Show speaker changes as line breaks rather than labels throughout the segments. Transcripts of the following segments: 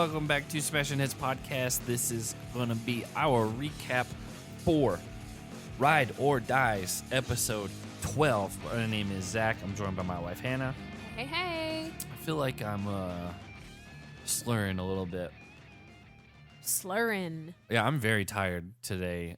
welcome back to Smash and Hits Podcast. This is going to be our recap for Ride or Dies, episode 12. My name is Zach. I'm joined by my wife, Hannah.
Hey, hey.
I feel like I'm slurring a little bit.
Slurring.
Yeah, I'm very tired today.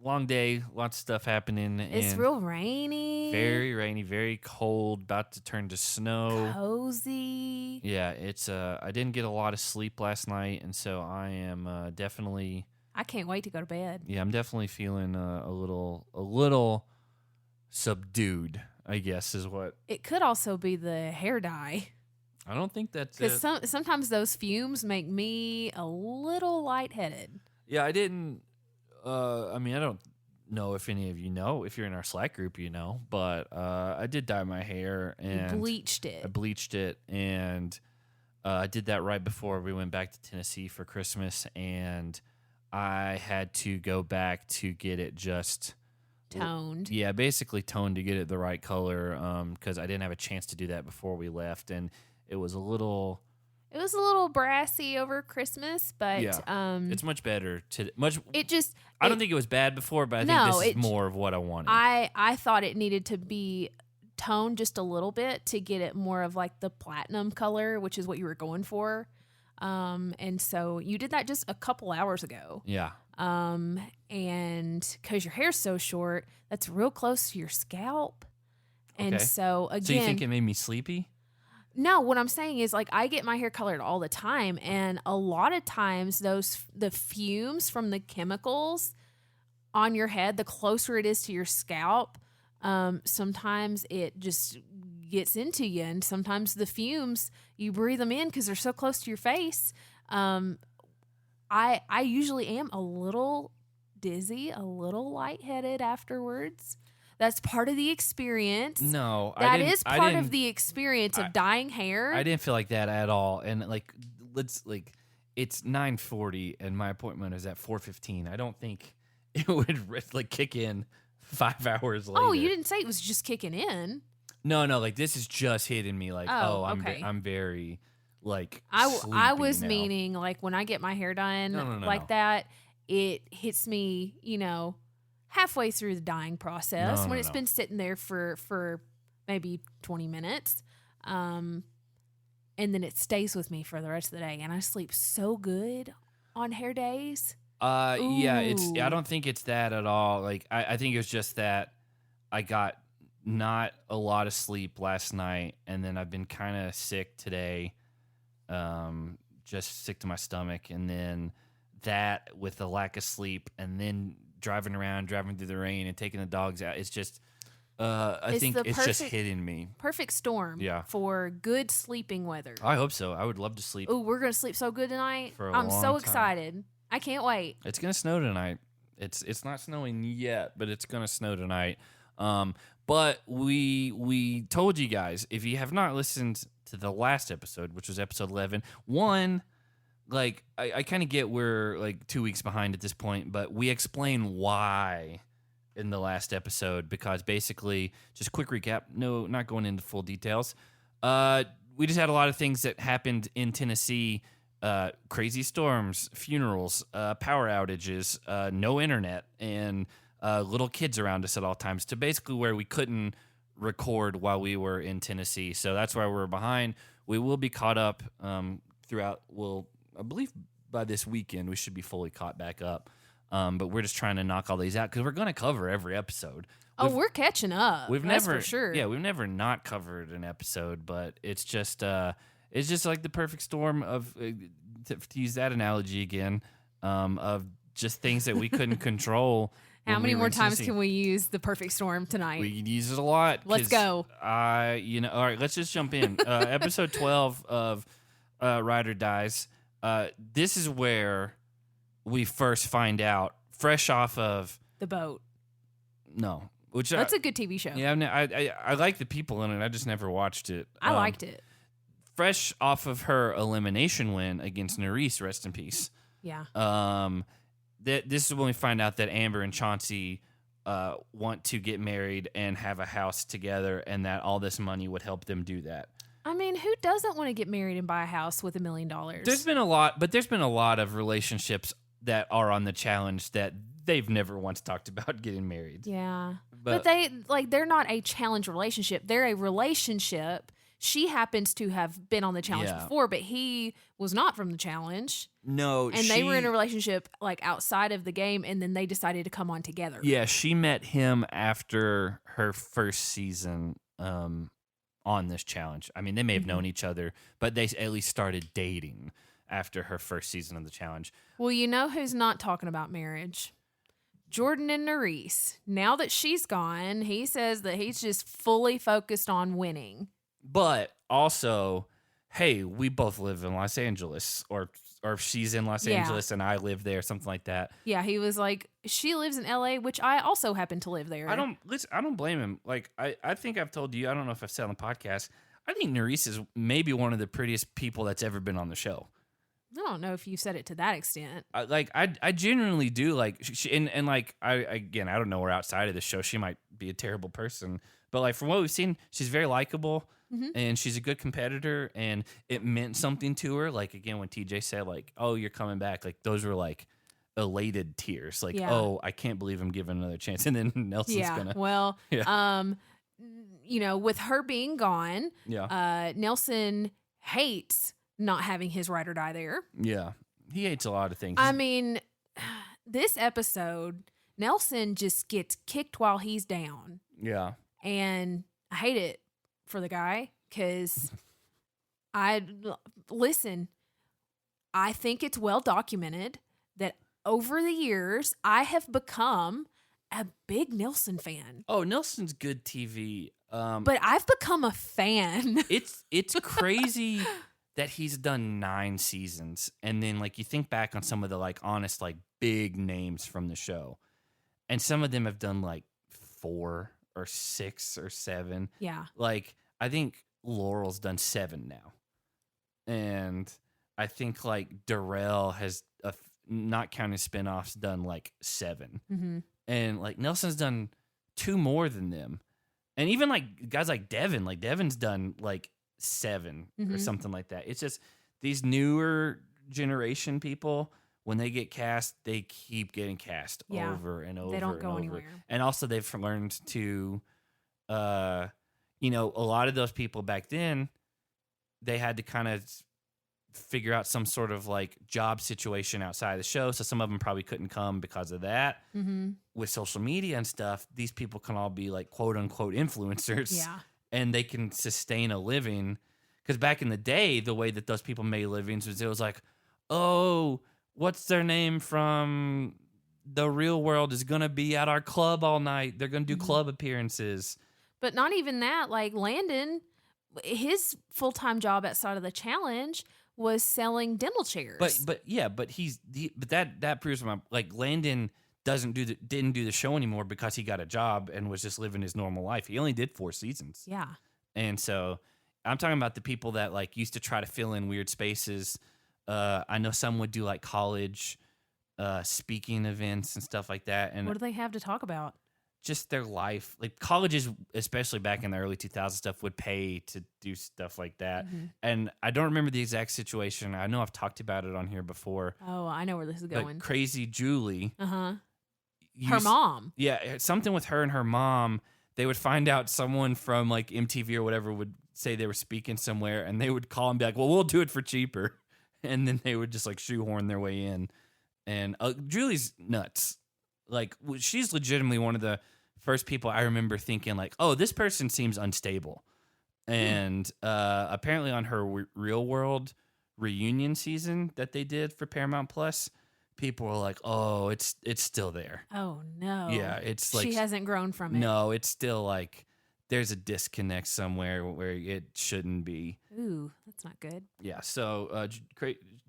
Long day, lots of stuff happening.
It's
and
real rainy.
Very rainy, very cold, about to turn to snow.
Cozy.
Yeah, it's I didn't get a lot of sleep last night, and so I am definitely.
I can't wait to go to bed.
Yeah, I'm definitely feeling a little subdued, I guess is what.
It could also be the hair dye.
I don't think that's
Because sometimes those fumes make me a little lightheaded.
Yeah, I didn't. I don't know if any of you know. If you're in our Slack group, you know. But I did dye my hair and
You bleached it.
I bleached it, and I did that right before we went back to Tennessee for Christmas, and I had to go back to get it just
Toned.
Yeah, basically toned to get it the right color. Because I didn't have a chance to do that before we left, and it was a little.
It was a little brassy over Christmas, but
it's much better to I don't think it was bad before, but I think this is more of what I wanted.
I thought it needed to be toned just a little bit to get it more of like the platinum color, which is what you were going for. And so you did that just a couple hours ago.
Yeah.
And because your hair's so short, that's real close to your scalp. And so again,
so you think it made me sleepy?
No, what I'm saying is, like, I get my hair colored all the time, and a lot of times the fumes from the chemicals on your head, the closer it is to your scalp, sometimes it just gets into you, and sometimes the fumes, you breathe them in because they're so close to your face. I usually am a little dizzy, a little lightheaded afterwards. That's part of the experience.
No,
that is part of the experience of dyeing hair.
I didn't feel like that at all. And it's 9:40 and my appointment is at 4:15. I don't think it would kick in 5 hours later.
Oh, you didn't say it was just kicking in.
No, this is just hitting me
okay.
I'm very sleepy
I was
now.
meaning like when I get my hair done
No.
that, it hits me, halfway through the dyeing process when it's been sitting there for maybe 20 minutes. And then it stays with me for the rest of the day. And I sleep so good on hair days.
Yeah, I don't think it's that at all. Like, I think it was just that I got not a lot of sleep last night. And then I've been kind of sick today. Just sick to my stomach. And then that with the lack of sleep and then driving through the rain and taking the dogs out. It's just, I think it's just hitting me.
Perfect storm for good sleeping weather.
I hope so. I would love to sleep.
Oh, we're going to sleep so good tonight.
I'm
so excited. I can't wait.
It's going to snow tonight. It's not snowing yet, but it's going to snow tonight. But we told you guys, if you have not listened to the last episode, which was episode 11, I kind of get we're 2 weeks behind at this point, but we explain why in the last episode, because basically, just quick recap, no, not going into full details. We just had a lot of things that happened in Tennessee, crazy storms, funerals, power outages, no internet, and little kids around us at all times, to basically where we couldn't record while we were in Tennessee. So that's why we're behind. We will be caught up throughout, I believe by this weekend we should be fully caught back up. But we're just trying to knock all these out because we're going to cover every episode.
We're catching up. That's for sure.
Yeah, we've never not covered an episode, but it's just like the perfect storm of, to use that analogy again, of just things that we couldn't control.
How many more times can we use the perfect storm tonight?
We can use it a lot.
Let's go.
All right, let's just jump in. Episode 12 of Ride or Dies. This is where we first find out, fresh off of
the boat.
No,
that's a good TV show.
Yeah, I like the people in it. I just never watched it.
I liked it.
Fresh off of her elimination win against Nerys, rest in peace.
Yeah.
This is when we find out that Amber and Chauncey want to get married and have a house together, and that all this money would help them do that.
I mean, who doesn't want to get married and buy a house with $1 million?
There's been a lot of relationships that are on the challenge that they've never once talked about getting married.
Yeah. But they're not a challenge relationship. They're a relationship. She happens to have been on the challenge before, but he was not from the challenge.
No,
and they were in a relationship like outside of the game, and then they decided to come on together.
Yeah, she met him after her first season on this challenge. I mean, they may have known each other, but they at least started dating after her first season of the challenge.
Well, you know who's not talking about marriage? Jordyn and Nerys. Now that she's gone, he says that he's just fully focused on winning.
But also, hey, we both live in Los Angeles, or she's in Los Angeles and I live there, something like that.
Yeah, he was like, she lives in LA, which I also happen to live there.
I don't blame him. Like I think I've told you, I don't know if I've said on the podcast, I think Nerys is maybe one of the prettiest people that's ever been on the show.
I don't know if you said it to that extent.
I genuinely do like and like I don't know her outside of the show. She might be a terrible person, but like from what we've seen, she's very likable. And she's a good competitor, and it meant something to her. Like, again, when TJ said, like, oh, you're coming back, like, those were, like, elated tears. Like, oh, I can't believe I'm given another chance. And then Nelson's gonna.
Well, you know, with her being gone, Nelson hates not having his ride or die there.
Yeah. He hates a lot of things.
I mean, this episode, Nelson just gets kicked while he's down.
Yeah.
And I hate it for the guy, because I think it's well documented that over the years I have become a big Nelson fan.
Oh, Nelson's good TV.
But I've become a fan.
It's crazy that he's done 9 seasons, and then like you think back on some of the like honest like big names from the show, and some of them have done like 4 or 6 or 7.
Yeah.
Like, I think Laurel's done 7 now. And I think, like, Darrell has, not counting spinoffs, done, like, 7.
Mm-hmm.
And, like, Nelson's done 2 more than them. And even, like, guys like Devin, like, Devin's done, like, 7 or something like that. It's just these newer generation people, when they get cast, they keep getting cast over and over.
They don't go anywhere.
And also, they've learned to, you know, a lot of those people back then, they had to kind of figure out some sort of like job situation outside the show. So some of them probably couldn't come because of that. Mm-hmm. With social media and stuff, these people can all be like quote unquote influencers.
Yeah. And
they can sustain a living. Because back in the day, the way that those people made livings was it was like, oh, what's their name from the real world is going to be at our club all night. They're going to do club appearances. But
not even that. Like Landon, his full-time job outside of the challenge was selling dental chairs.
But that proves my like Landon didn't do the show anymore because he got a job and was just living his normal life. He only did 4 seasons.
Yeah.
And so I'm talking about the people that like used to try to fill in weird spaces. I know some would do like college speaking events and stuff like that. And
what do they have to talk about?
Just their life. Like colleges, especially back in the early 2000s stuff, would pay to do stuff like that. Mm-hmm. And I don't remember the exact situation. I know I've talked about it on here before.
Oh, I know where this is going.
But Crazy Julie.
Uh-huh. Her mom.
Yeah, something with her and her mom. They would find out someone from like MTV or whatever would say they were speaking somewhere, and they would call and be like, well, we'll do it for cheaper. And then they would just like shoehorn their way in. And Julie's nuts. Like, she's legitimately one of the first people I remember thinking like, oh, this person seems unstable. And apparently on her Real World reunion season that they did for Paramount Plus, people were like, oh, it's still there.
Oh, no.
Yeah, it's like...
She hasn't grown from it.
No, it's still like there's a disconnect somewhere where it shouldn't be.
Ooh, that's not good.
Yeah, so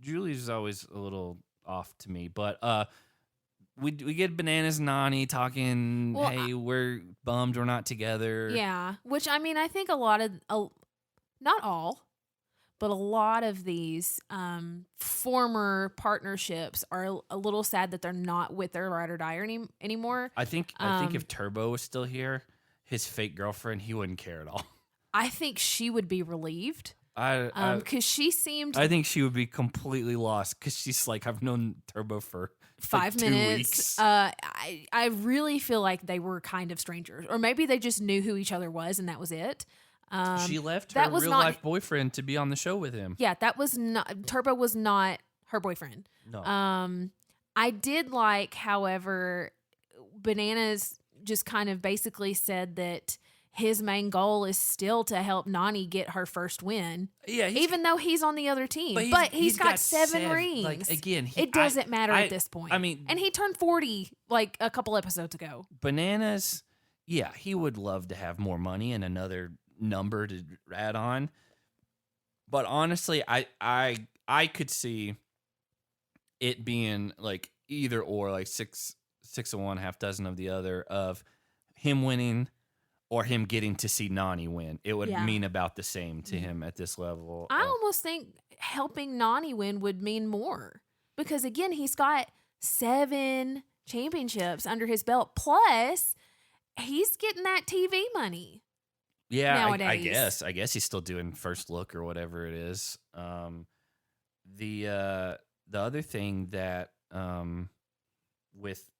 Julie's always a little off to me. But we get Bananas and Nani talking, well, hey, we're bummed we're not together.
Yeah, which, I mean, I think a lot of... not all... but a lot of these former partnerships are a little sad that they're not with their ride or die anymore.
I think if Turbo was still here, his fake girlfriend, he wouldn't care at all.
I think she would be relieved.
Because
she seemed.
I think she would be completely lost because she's like, I've known Turbo for
5 minutes.
2 weeks.
I really feel like they were kind of strangers, or maybe they just knew who each other was, and that was it.
She left her real life boyfriend to be on the show with him.
Yeah, that was not. Turbo was not her boyfriend.
No.
I did like, however, Bananas just kind of basically said that his main goal is still to help Nany get her first win. Yeah, even though he's on the other team. But he's got 7 rings.
Like, again,
it doesn't matter at this point.
I mean,
and he turned 40 like a couple episodes ago.
Bananas, yeah, he would love to have more money and another number to add on. But honestly, I could see it being like either or, like six of one, half dozen of the other, of him winning or him getting to see Nany win. It would mean about the same to him at this level.
I almost think helping Nany win would mean more. Because, again, he's got 7 championships under his belt. Plus, he's getting that TV money.
Yeah,
nowadays.
I guess he's still doing First Look or whatever it is. The other thing that with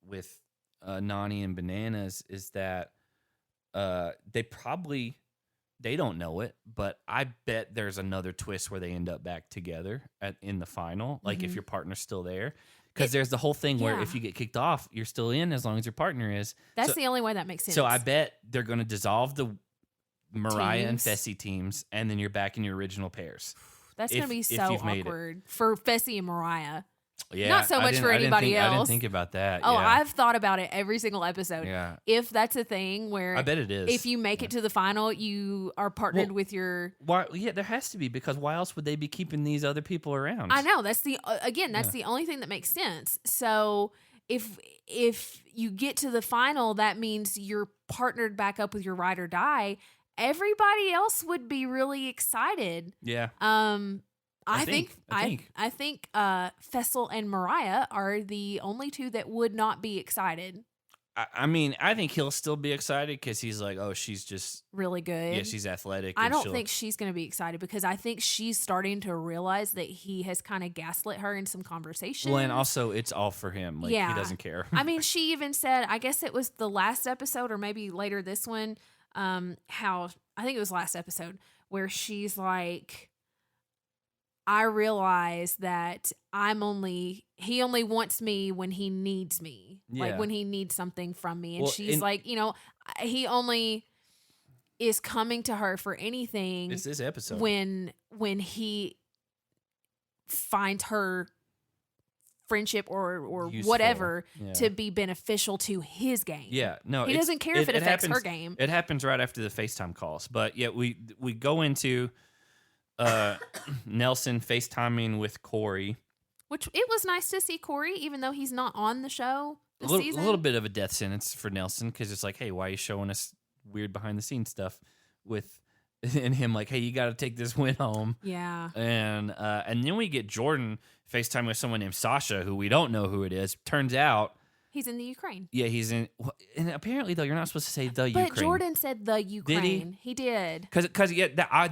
Nany and Bananas is that they don't know it, but I bet there's another twist where they end up back together in the final. Like if your partner's still there, because there's the whole thing where if you get kicked off, you're still in as long as your partner is.
That's the only way that makes sense.
So I bet they're going to dissolve the Mariah and Fessy teams, and then you're back in your original pairs.
That's going to be so awkward for Fessy and Mariah.
Yeah,
not so much for anybody else.
I didn't think about that.
Oh,
yeah.
I've thought about it every single episode.
Yeah.
If that's a thing where
I bet it is.
If you make it to the final, you are partnered with your.
Why? Yeah, there has to be, because why else would they be keeping these other people around?
I know that's the only thing that makes sense. So if you get to the final, that means you're partnered back up with your ride or die. Everybody else would be really excited.
Yeah.
I think Fessel and Mariah are the only two that would not be excited.
I mean, I think he'll still be excited because he's like, oh, she's just
really good.
Yeah, she's athletic.
I don't think she's going to be excited because I think she's starting to realize that he has kind of gaslit her in some conversation.
Well, and also it's all for him. Like, he doesn't care.
I mean, she even said, I guess it was the last episode or maybe later this one, how I think it was last episode where she's like, I realize that he only wants me when he needs me, like when he needs something from me. And she's like, he only is coming to her for anything.
It's this episode
when he finds her friendship or useful, whatever to be beneficial to his game.
Yeah, no,
he doesn't care if it affects her game.
It happens right after the FaceTime calls, but yeah, we go into Nelson FaceTiming with Corey,
which it was nice to see Corey, even though he's not on the show this season.
A little bit of a death sentence for Nelson because it's like, hey, why are you showing us weird behind the scenes stuff and him like, hey, you got to take this win home.
Yeah.
And then we get Jordyn FaceTime with someone named Sasha, who we don't know who it is. Turns out
he's in the Ukraine.
Yeah, he's in. And apparently, though, you're not supposed to say the Ukraine.
But Jordyn said the Ukraine.
Did
he did.
Because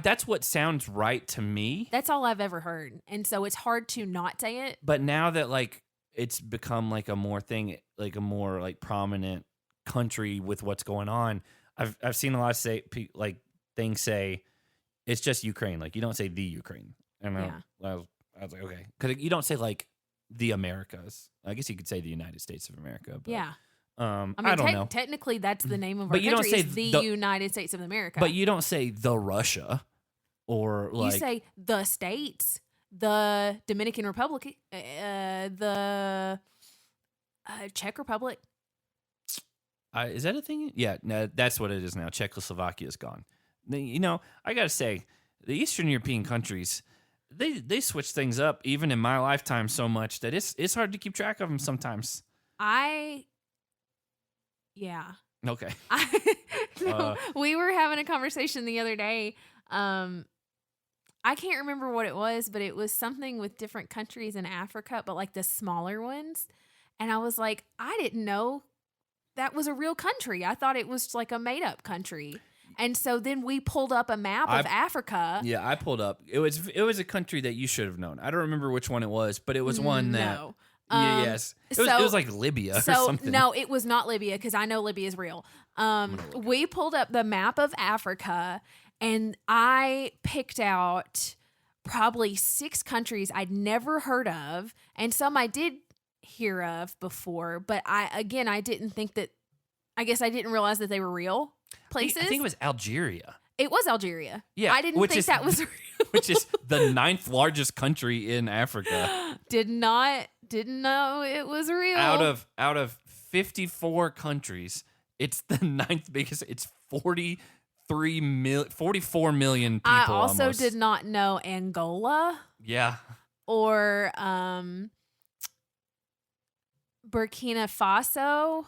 that's what sounds right to me.
That's all I've ever heard. And so it's hard to not say it.
But now that, like, it's become, like, a more thing, like, a more, like, prominent country with what's going on, I've seen a lot of things say, it's just Ukraine. Like, you don't say the Ukraine. And I was like, okay. Because you don't say, like, the Americas. I guess you could say the United States of America. But,
yeah.
I mean, I don't know.
Technically, that's the name of our country. Don't say the United States of America.
But you don't say the Russia or like.
You say the States, the Dominican Republic, the Czech Republic.
Is that a thing? Yeah, no, that's what it is now. Czechoslovakia is gone. I got to say, the Eastern European countries, they switch things up even in my lifetime so much that it's hard to keep track of them sometimes.
Yeah.
Okay.
We were having a conversation the other day. I can't remember what it was, but it was something with different countries in Africa, but like the smaller ones. And I was like, I didn't know that was a real country. I thought it was like a made up country. And so then we pulled up a map of Africa.
Yeah, I pulled up. It was a country that you should have known. I don't remember which one it was, but it was one that.
No.
Yes. It was like Libya or something.
No, it was not Libya because I know Libya is real. We pulled up the map of Africa and I picked out probably 6 countries I'd never heard of and some I did hear of before, but I didn't think that, I guess I didn't realize that they were real places.
I think it was Algeria.
It was Algeria.
Yeah.
I didn't think that was real.
Which is the 9th largest country in Africa.
Didn't know it was real.
Out of 54 countries, it's the 9th biggest. It's 44 million people.
I also
almost.
did not know Angola.
Yeah.
Or Burkina Faso.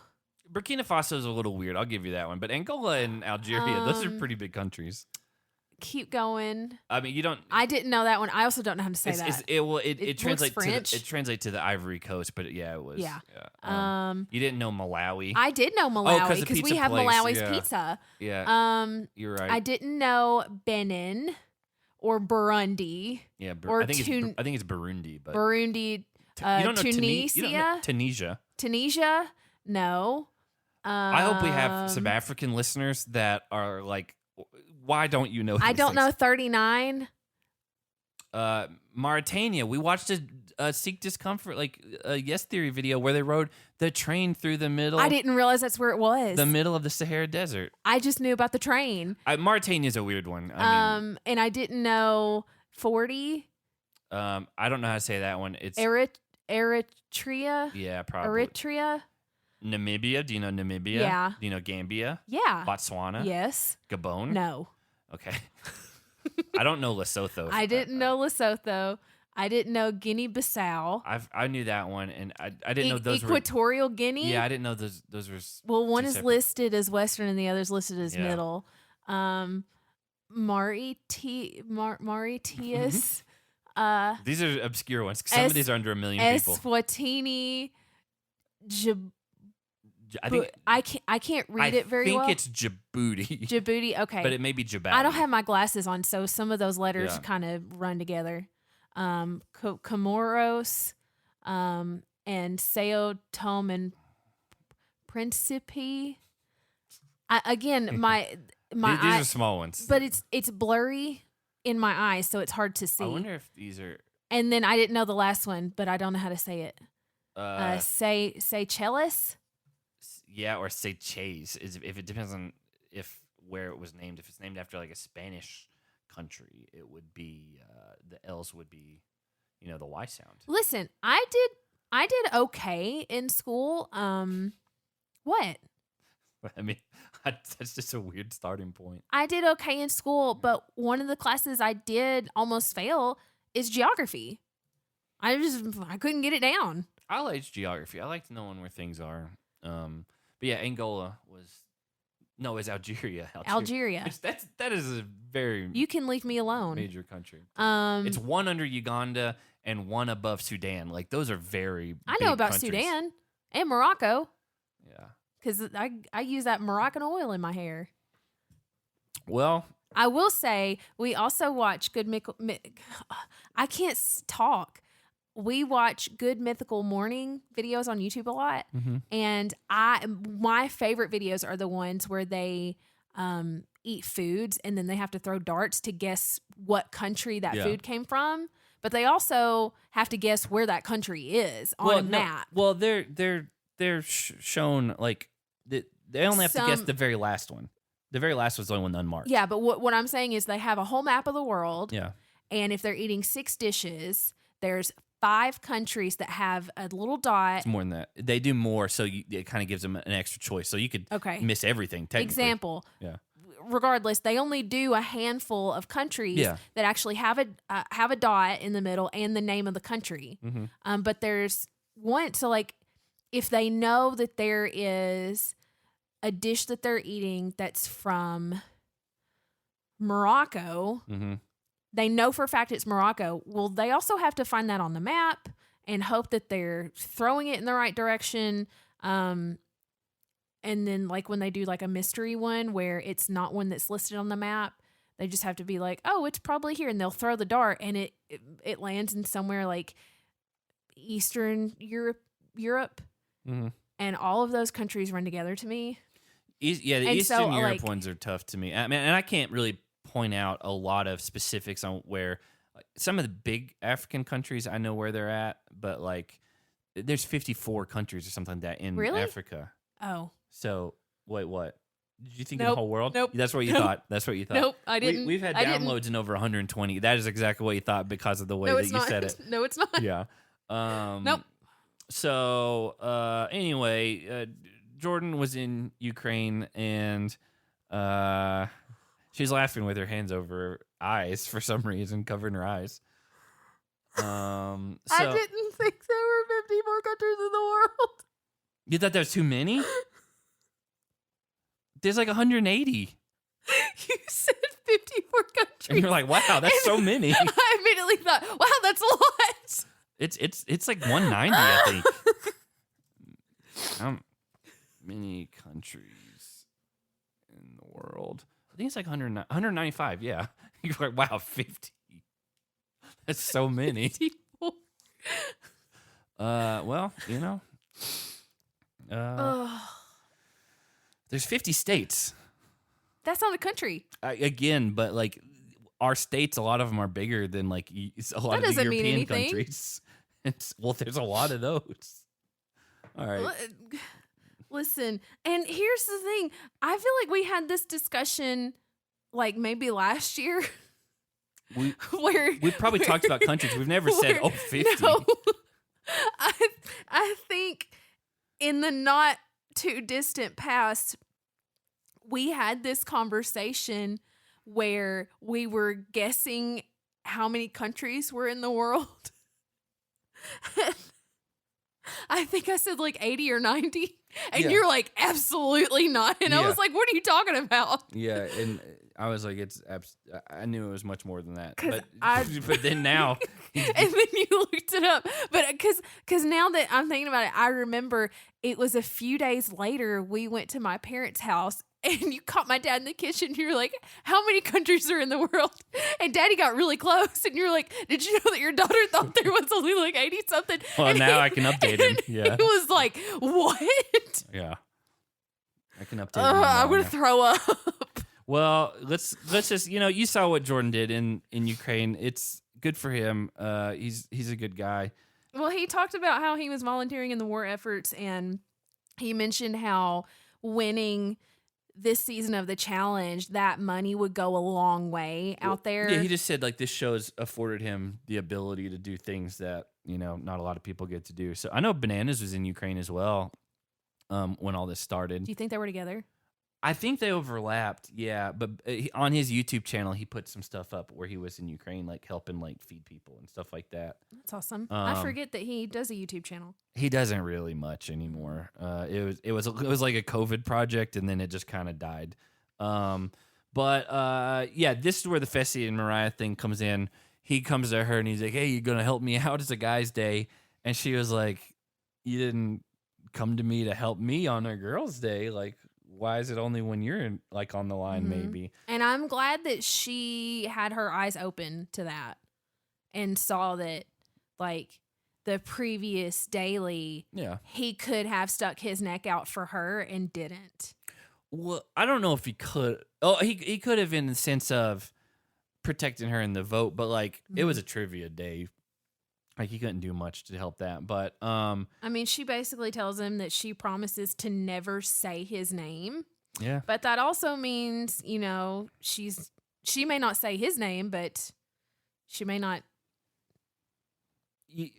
Burkina Faso is a little weird. I'll give you that one. But Angola and Algeria, those are pretty big countries.
Keep going.
I mean, you don't.
I didn't know that one. I also don't know how to say that.
It translates
French.
It translates to the Ivory Coast, but yeah, it was.
Yeah.
You didn't know Malawi.
I did know Malawi because we have
place,
Malawi's
yeah.
pizza.
Yeah. You're right.
I didn't know Benin or Burundi.
Yeah.
Or
I think it's Burundi, but
Burundi.
you don't know
Tunisia.
You don't know Tunisia.
Tunisia. No.
I hope we have some African listeners that are like, why don't you know?
I don't know 39.
Mauritania. We watched a Seek Discomfort, like a Yes Theory video where they rode the train through the middle.
I didn't realize that's where it was.
The middle of the Sahara Desert.
I just knew about the train.
Mauritania is a weird one.
And I didn't know 40.
I don't know how to say that one. It's
Eritrea.
Yeah, probably.
Eritrea.
Namibia. Do you know Namibia?
Yeah.
Do you know Gambia?
Yeah.
Botswana?
Yes.
Gabon?
No.
Okay. I don't know Lesotho.
I didn't know Lesotho. I didn't know Guinea-Bissau.
I knew that one, and I didn't know those
Equatorial Guinea?
Yeah, I didn't know those were.
Well, one is
separate.
listed as Western and the other's listed as
Yeah.
Middle. Mauritius.
These are obscure ones. Some of these are under 1 million people.
Eswatini.
I think
I can't read it very well.
I think it's Djibouti.
Djibouti, okay.
But it may be Djibouti.
I don't have my glasses on, so some of those letters
Yeah.
kind of run together. Comoros, and Sao Tome and Principe. My
these
eye,
are small ones.
but it's blurry in my eyes, so it's hard to see.
I wonder if these are.
And then I didn't know the last one, but I don't know how to say it. Seychelles.
Yeah, or Seychelles. If it depends on where it was named. If it's named after like a Spanish country, it would be the L's would be, the Y sound.
Listen, I did okay in school. What?
I mean, that's just a weird starting point.
I did okay in school, but one of the classes I did almost fail is geography. I couldn't get it down.
I liked geography. I liked knowing where things are. But yeah, Angola was Algeria.
Algeria.
That is a very
You can leave me alone.
major country. It's one under Uganda and one above Sudan. Like those are very.
I know
big
about
countries.
Sudan and Morocco
Yeah.
because I use that Moroccan oil in my hair.
Well,
I will say we also watch I can't talk. We watch Good Mythical Morning videos on YouTube a lot, and my favorite videos are the ones where they eat foods and then they have to throw darts to guess what country that food came from. But they also have to guess where that country is on a map.
Well, they're shown like they only have to guess the very last one. The very last was the only one unmarked.
Yeah, but what I'm saying is they have a whole map of the world.
Yeah,
and if they're eating 6 dishes, there's 5 countries that have a little dot.
it's more than that. They do more, so it kind of gives them an extra choice. So you could miss everything. Technically.
Example.
Yeah.
Regardless, they only do a handful of countries that actually have a dot in the middle and the name of the country. But there's one. So like, if they know that there is a dish that they're eating that's from Morocco. They know for a fact it's Morocco. Well, they also have to find that on the map and hope that they're throwing it in the right direction. And then like when they do like a mystery one where it's not one that's listed on the map, they just have to be like, oh, it's probably here. And they'll throw the dart and it lands in somewhere like Eastern Europe.
Mm-hmm.
And all of those countries run together to me.
The
and
Eastern
so,
Europe ones are tough to me. I mean, and I can't really point out a lot of specifics on where some of the big African countries I know where they're at, but like there's 54 countries or something like that in Africa.
Oh.
So wait, what? Did you think
Nope.
in the whole world?
Nope.
That's what you thought. That's what you thought.
Nope, I didn't.
We've had downloads in over 120. That is exactly what you thought because of the way that you said it.
No, it's not.
Yeah.
Nope.
So anyway, Jordyn was in Ukraine and she's laughing with her hands over her eyes for some reason, covering her eyes.
I didn't think there were 50 more countries in the world.
You thought there was too many? There's like 180.
You said 54 countries.
And you're like, wow, that's so many.
I immediately thought, wow, that's a lot.
It's like 190, I think. How many countries in the world? I think it's like 195, yeah. You're like, wow, 50. That's so many.
54.
Well, you know. There's 50 states.
That's not a country.
Again, but like our states, a lot of them are bigger than like a lot of the European countries. Well, there's a lot of those. All right.
Listen, and here's the thing. I feel like we had this discussion like maybe last year.
We probably talked about countries. We've never said, 50.
No, I think in the not too distant past, we had this conversation where we were guessing how many countries were in the world. I think I said like 80 or 90. And you're like, absolutely not. And I was like, what are you talking about?
Yeah, and I was like, I knew it was much more than that. But then now.
And then you looked it up. But because now that I'm thinking about it, I remember it was a few days later, we went to my parents' house. And you caught my dad in the kitchen. And you're like, how many countries are in the world? And Daddy got really close. And you're like, did you know that your daughter thought there was only like 80 something?
Well, and now I can update him. Yeah.
He was like, what?
Yeah. I can update him.
I'm going to throw up.
Well, let's just, you saw what Jordyn did in Ukraine. It's good for him. He's a good guy.
Well, he talked about how he was volunteering in the war efforts. And he mentioned how winning this season of the challenge, that money would go a long way out there.
Yeah, he just said like this show's afforded him the ability to do things that, not a lot of people get to do. So I know Bananas was in Ukraine as well when all this started.
Do you think they were together?
I think they overlapped, yeah. But on his YouTube channel, he put some stuff up where he was in Ukraine, like helping like feed people and stuff like that.
That's awesome. I forget that he does a YouTube channel.
He doesn't really much anymore. It was like a COVID project, and then it just kind of died. But this is where the Fessy and Mariah thing comes in. He comes to her and he's like, "Hey, you gonna help me out? It's a guy's day," and she was like, "You didn't come to me to help me on a girl's day, like." Why is it only when you're like on the line, maybe?
And I'm glad that she had her eyes open to that and saw that, like, the previous daily, he could have stuck his neck out for her and didn't.
Well, I don't know if he could. Oh, he could have in the sense of protecting her in the vote, but like it was a trivia day. Like he couldn't do much to help that, but I
mean, she basically tells him that she promises to never say his name.
Yeah.
But that also means, she may not say his name, but she may not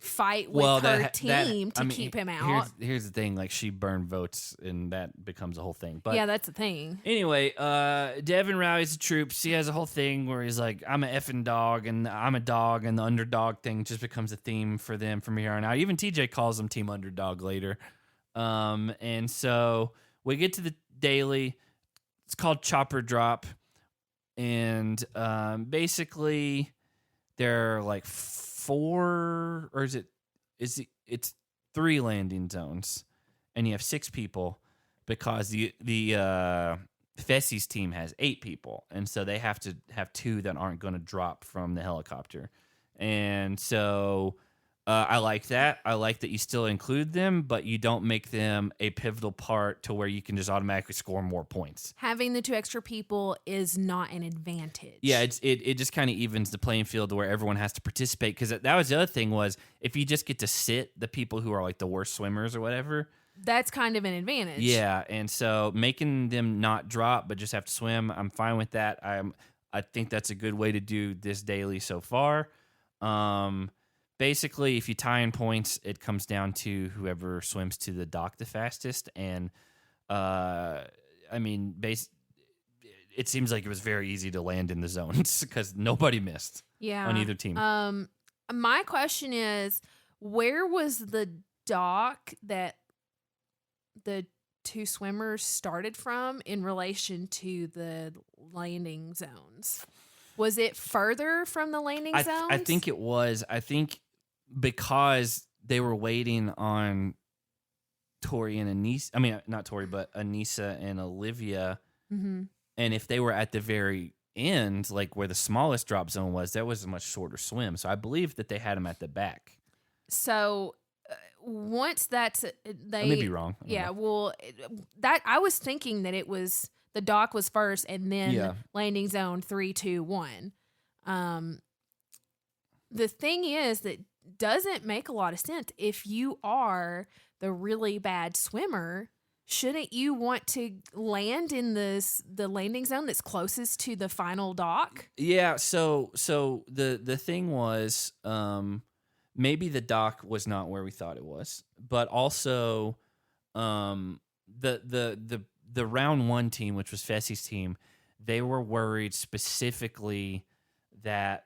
fight with her team to keep him out.
Here's the thing, like she burned votes and that becomes a whole thing. But
yeah, that's the thing.
Anyway, Devin rallies the troops. He has a whole thing where he's like, I'm an effing dog and I'm a dog, and the underdog thing just becomes a theme for them from here on out. Even TJ calls them Team Underdog later. And so we get to the daily. It's called Chopper Drop. And basically there are like it's 3 landing zones, and you have 6 people, because the Fessie's team has 8 people, and so they have to have 2 that aren't going to drop from the helicopter. And so I like that. I like that you still include them, but you don't make them a pivotal part to where you can just automatically score more points.
Having the 2 extra people is not an advantage.
Yeah, it just kind of evens the playing field to where everyone has to participate, because that was the other thing was if you just get to sit the people who are like the worst swimmers or whatever,
that's kind of an advantage.
Yeah, and so making them not drop but just have to swim, I'm fine with that. I think that's a good way to do this daily so far. Basically, if you tie in points, it comes down to whoever swims to the dock the fastest. And it seems like it was very easy to land in the zones because nobody missed on either team.
My question is, where was the dock that the 2 swimmers started from in relation to the landing zones? Was it further from the landing zones?
I think it was. I think because they were waiting on Tori and Anissa. I mean, not Tori, but Anissa and Olivia.
Mm-hmm.
And if they were at the very end, like where the smallest drop zone was, that was a much shorter swim. So I believe that they had them at the back.
So once that's they,
I may be wrong.
Yeah, well, that I was thinking that it was the dock was first, and then landing zone 3, 2, 1. The thing is that doesn't make a lot of sense. If you are the really bad swimmer, shouldn't you want to land in the landing zone that's closest to the final dock? Yeah.
So the thing was, maybe the dock was not where we thought it was, but also, the round 1 team, which was Fessie's team, they were worried specifically that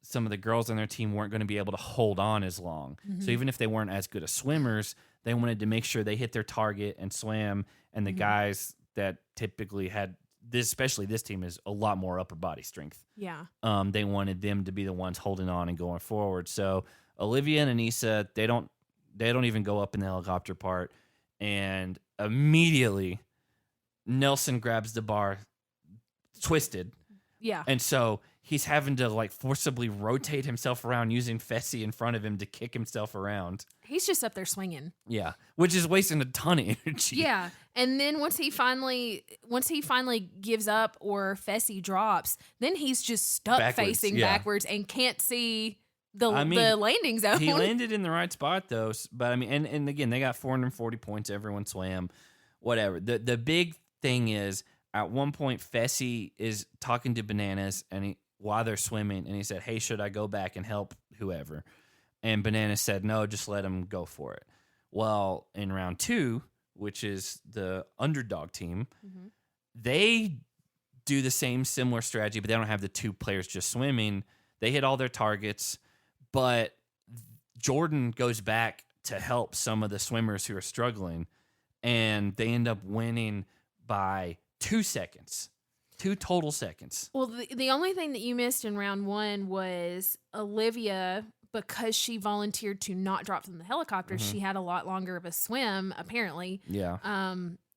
some of the girls on their team weren't going to be able to hold on as long. Mm-hmm. So even if they weren't as good as swimmers, they wanted to make sure they hit their target and swam. And the guys that typically had this, especially this team, is a lot more upper body strength.
Yeah.
They wanted them to be the ones holding on and going forward. So Olivia and Anissa, they don't even go up in the helicopter part. And immediately Nelson grabs the bar twisted.
Yeah.
And so he's having to like forcibly rotate himself around using Fessie in front of him to kick himself around.
He's just up there swinging.
Yeah, which is wasting a ton of energy.
Yeah, and then once he finally gives up or Fessie drops, then he's just stuck facing backwards and can't see the landing zone.
He landed in the right spot though, but I mean, and again, they got 440 points. Everyone swam, whatever. The big thing is, at one point, Fessie is talking to Bananas while they're swimming, and he said, "Hey, should I go back and help whoever?" And Bananas said, "No, just let him go for it." Well, in round 2, which is the underdog team, they do the same similar strategy, but they don't have the 2 players just swimming. They hit all their targets, but Jordyn goes back to help some of the swimmers who are struggling, and they end up winning by 2 seconds. 2 total seconds.
Well, the only thing that you missed in round 1 was Olivia, because she volunteered to not drop from the helicopter. She had a lot longer of a swim, apparently.
Yeah.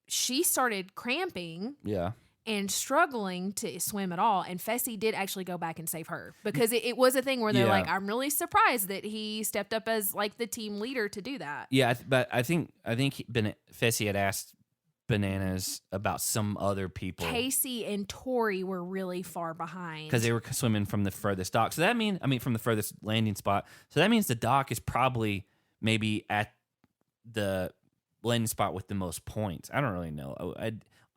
She started cramping.
Yeah.
And struggling to swim at all. And Fessie did actually go back and save her, because it was a thing where they're like, I'm really surprised that he stepped up as like the team leader to do that.
Yeah, but I think Fessie had asked Bananas about some other people.
Casey and Tori were really far behind
because they were swimming from the furthest dock. So that from the furthest landing spot. So that means the dock is probably maybe at the landing spot with the most points. I don't really know.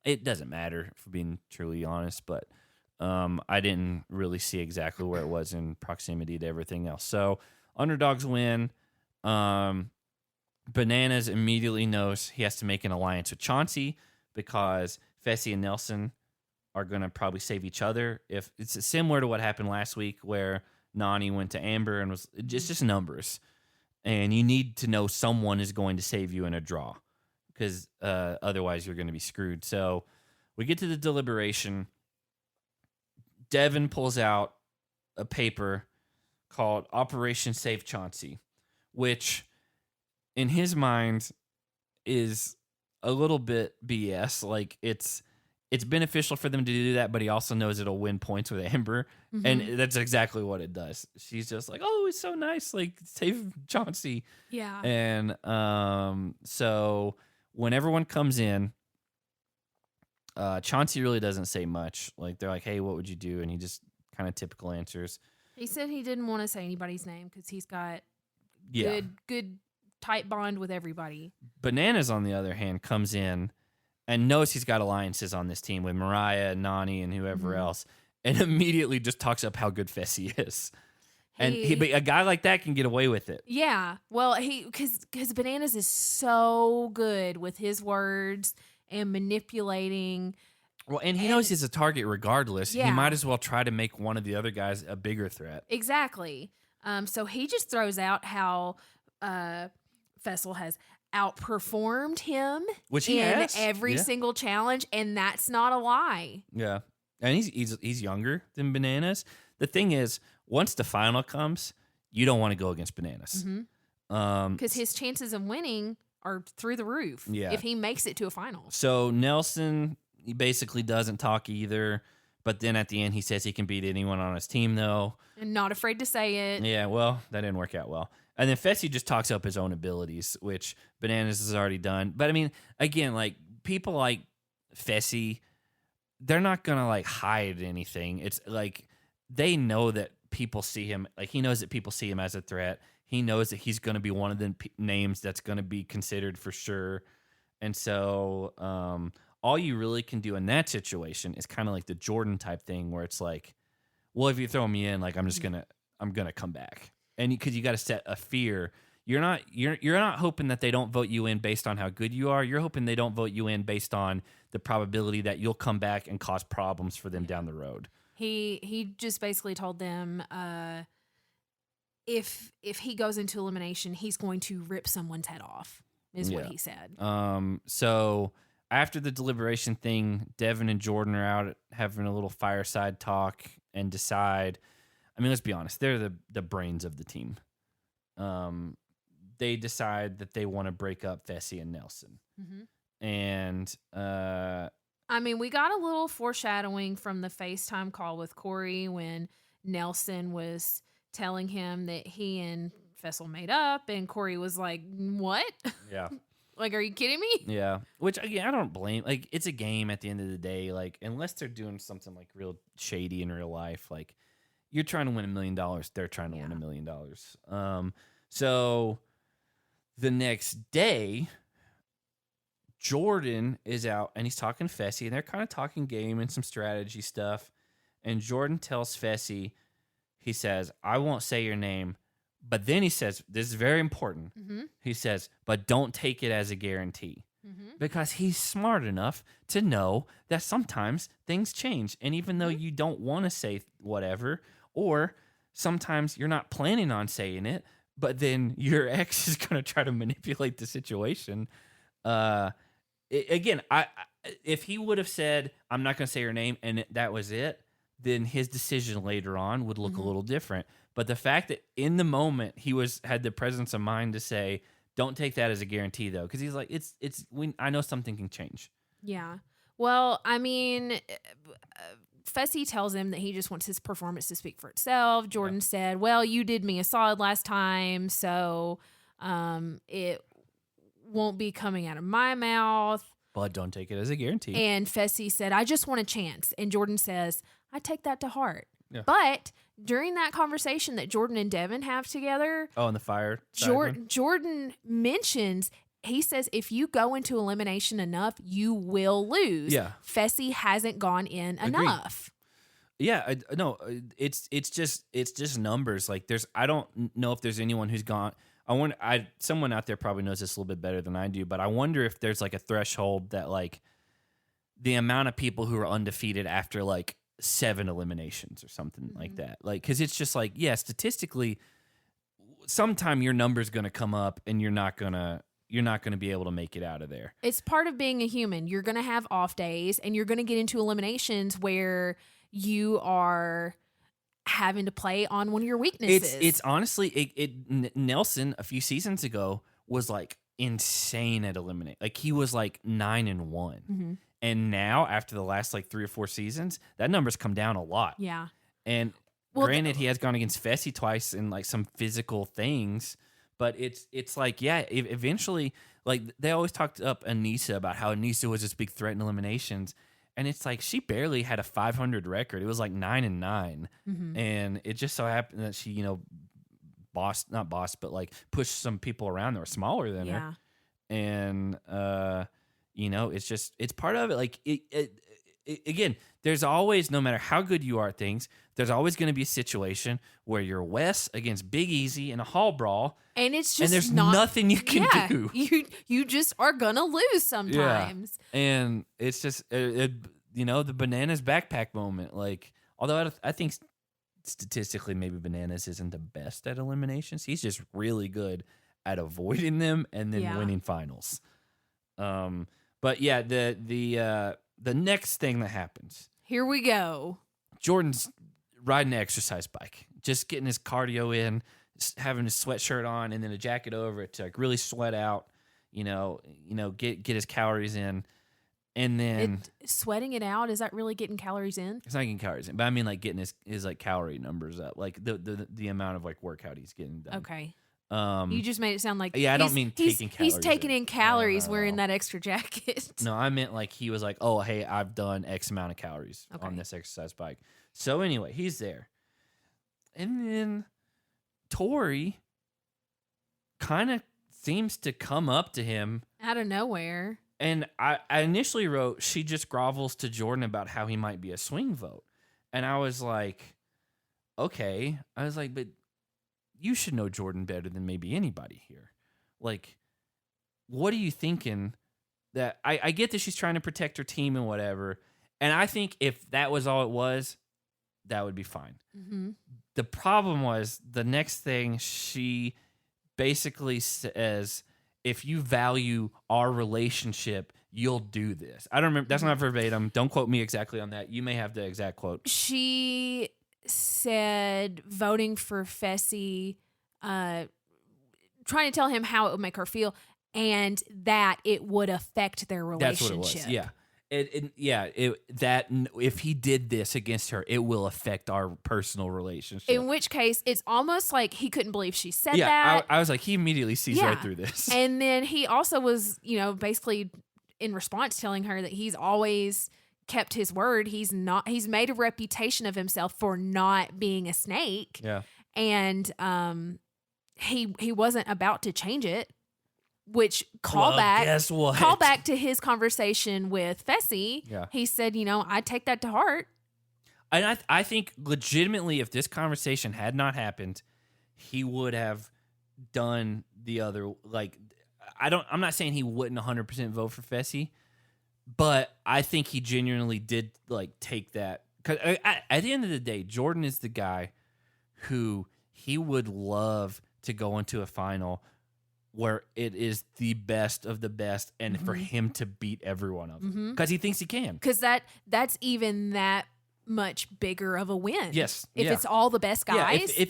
It doesn't matter, for being truly honest, but I didn't really see exactly where it was in proximity to everything else. So underdogs win. Bananas immediately knows he has to make an alliance with Chauncey, because Fessie and Nelson are going to probably save each other. If it's similar to what happened last week, where Nany went to Amber and was just numbers, and you need to know someone is going to save you in a draw, because otherwise you're going to be screwed. So we get to the deliberation. Devin pulls out a paper called Operation Save Chauncey, which in his mind is a little bit BS. Like it's beneficial for them to do that, but he also knows it'll win points with Amber, and that's exactly what it does. She's just like, "Oh, it's so nice, like save Chauncey."
Yeah.
And so when everyone comes in, Chauncey really doesn't say much. Like they're like, "Hey, what would you do?" And he just kind of typical answers.
He said he didn't want to say anybody's name because he's got
Yeah.
good tight bond with everybody.
Bananas, on the other hand, comes in and knows he's got alliances on this team with Mariah and Nany and whoever else, and immediately just talks up how good Fessy is. But a guy like that can get away with it.
Yeah. Well, because Bananas is so good with his words and manipulating.
Well, and he knows he's a target regardless.
Yeah.
He might as well try to make one of the other guys a bigger threat.
Exactly. So he just throws out how Fessel has outperformed him
Which he
in
has.
every single challenge, and that's not a lie.
Yeah. And he's younger than Bananas. The thing is, once the final comes, you don't want to go against Bananas.
Because his chances of winning are through the roof if he makes it to a final.
So Nelson, he basically doesn't talk either. But then at the end, he says he can beat anyone on his team, though.
And not afraid to say it.
Yeah, well, that didn't work out well. And then Fessy just talks up his own abilities, which Bananas has already done. But I mean, again, like people like Fessy, they're not gonna like hide anything. It's like they know that people see him. Like he knows that people see him as a threat. He knows that he's gonna be one of the names that's gonna be considered for sure. And so, all you really can do in that situation is kind of like the Jordyn type thing, where it's like, well, if you throw me in, like I'm gonna come back. And because you got to set a fear, you're not hoping that they don't vote you in based on how good you are. You're hoping they don't vote you in based on the probability that you'll come back and cause problems for them down the road.
He just basically told them if he goes into elimination, he's going to rip someone's head off. Is what he said.
So after the deliberation thing, Devin and Jordyn are out having a little fireside talk and decide. I mean, let's be honest. They're the brains of the team. They decide that they want to break up Fessy and Nelson. And
I mean, we got a little foreshadowing from the FaceTime call with Corey when Nelson was telling him that he and Fessel made up, and Corey was like, "What?
Yeah."
Like, are you kidding me?
Yeah. Which, again, I don't blame. Like, it's a game at the end of the day. Like, unless they're doing something like real shady in real life, like. You're trying to win $1 million. They're trying to win $1 million. So the next day, Jordyn is out and he's talking to Fessy, and they're kind of talking game and some strategy stuff. And Jordyn tells Fessy, he says, "I won't say your name," but then he says, this is very important. He says, "But don't take it as a guarantee." Because he's smart enough to know that sometimes things change. And even though you don't want to say whatever, or sometimes you're not planning on saying it, but then your ex is going to try to manipulate the situation. Again, if he would have said, "I'm not going to say your name," and that was it, then his decision later on would look a little different. But the fact that in the moment he had the presence of mind to say, "Don't take that as a guarantee," though, because he's like, I know something can change.
Yeah. Well, I mean, Fessy tells him that he just wants his performance to speak for itself. Jordyn said, "Well, you did me a solid last time, so it won't be coming out of my mouth.
But don't take it as a guarantee."
And Fessy said, "I just want a chance." And Jordyn says, "I take that to heart."
Yeah.
But during that conversation that Jordyn and Devin have together,
in the fire,
Jordyn mentions, he says, if you go into elimination enough, you will lose.
Yeah.
Fessy hasn't gone in enough.
Yeah, no, it's just numbers. Like I don't know if there's anyone who's gone. Someone out there probably knows this a little bit better than I do, but I wonder if there's like a threshold that like the amount of people who are undefeated after like 7 eliminations or something like that. Like, because it's just like, yeah, statistically, sometime your number's going to come up and you're not going to be able to make it out of there.
It's part of being a human. You're going to have off days, and you're going to get into eliminations where you are having to play on one of your weaknesses.
It's honestly, Nelson a few seasons ago was like insane at eliminate. Like he was like 9-1.
Mm-hmm.
And now after the last like 3 or 4 seasons, that number's come down a lot.
Yeah.
And granted, he has gone against Fessy twice in like some physical things, but it's like, yeah, eventually, like they always talked up Aneesa about how Aneesa was this big threat in eliminations. And it's like she barely had a 500 record. It was like 9-9.
Mm-hmm.
And it just so happened that she, but pushed some people around that were smaller than her. And, it's part of it. Like, again, there's always, no matter how good you are at things, there's always going to be a situation where you're Wes against Big Easy in a hall brawl.
And it's just
and there's nothing you can do.
You just are going to lose sometimes.
Yeah. And it's just, the Bananas backpack moment. Like, although I think statistically maybe Bananas isn't the best at eliminations. He's just really good at avoiding them and then winning finals. But yeah, the next thing that happens.
Here we go.
Jordyn's riding an exercise bike, just getting his cardio in, having his sweatshirt on and then a jacket over it to like really sweat out, get his calories in. And then
sweating it out, is that really getting calories in?
It's not getting calories in, but I mean like getting his like calorie numbers up, like the amount of like workout he's getting done.
Okay. You just made it sound like
I don't mean taking calories.
He's taking in calories wearing that extra jacket.
No, I meant like he was like, oh, hey, I've done X amount of calories on this exercise bike. So anyway, he's there. And then Tori kind of seems to come up to him.
Out of nowhere.
And I initially wrote, she just grovels to Jordyn about how he might be a swing vote. And I was like, okay. I was like, but you should know Jordyn better than maybe anybody here. Like, what are you thinking? That I get that she's trying to protect her team and whatever. And I think if that was all it was, that would be fine.
Mm-hmm.
The problem was the next thing she basically says, if you value our relationship, you'll do this. I don't remember. That's not verbatim. Don't quote me exactly on that. You may have the exact quote.
She said voting for Fessy, trying to tell him how it would make her feel and that it would affect their relationship.
That's what it was. That if he did this against her, it will affect our personal relationship.
In which case, it's almost like he couldn't believe she said that.
I was like, he immediately sees right through this.
And then he also was, basically in response telling her that he's always kept his word. He's made a reputation of himself for not being a snake.
Yeah.
And he wasn't about to change it. Which
guess what?
Call back to his conversation with Fessy.
Yeah.
He said, I take that to heart.
And I think legitimately, if this conversation had not happened, he would have done the other. Like, I'm not saying he wouldn't 100% vote for Fessy, but I think he genuinely did like take that. Because at the end of the day, Jordyn is the guy who he would love to go into a final where it is the best of the best and for him to beat every one of them because he thinks he can.
Because that's even that much bigger of a win.
Yes.
If it's all the best guys.
Yeah,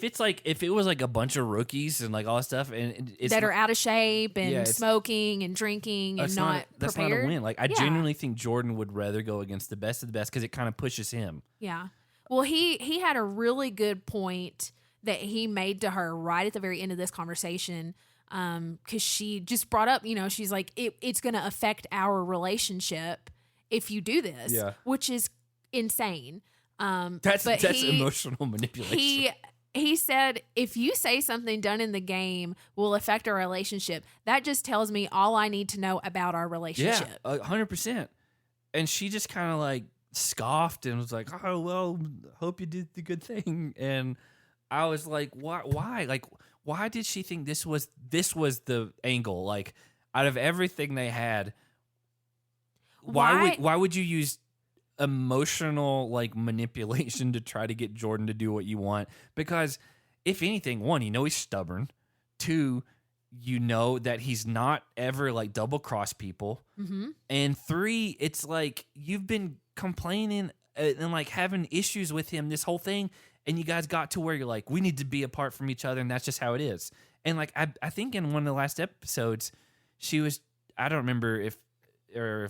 if it was like a bunch of rookies and like all that stuff and it's
that are out of shape and smoking and drinking and not prepared.
That's not a win. Like I genuinely think Jordyn would rather go against the best of the best because it kind of pushes him.
Yeah. Well, he had a really good point that he made to her right at the very end of this conversation. Because she just brought up, she's like, it's going to affect our relationship if you do this, which is insane.
That's emotional manipulation.
He said, if you say something done in the game will affect our relationship, that just tells me all I need to know about our relationship.
Yeah, 100%. And she just kind of like scoffed and was like, oh, well, hope you did the good thing. And I was like, why? Like, why did she think this was the angle? Like, out of everything they had, why would you use emotional like manipulation to try to get Jordyn to do what you want? Because if anything, one, he's stubborn. Two, that he's not ever like double cross people. Mm-hmm. And three, it's like you've been complaining and like having issues with him this whole thing. And you guys got to where you're like, we need to be apart from each other, and that's just how it is. And like I think in one of the last episodes, she was, I don't remember if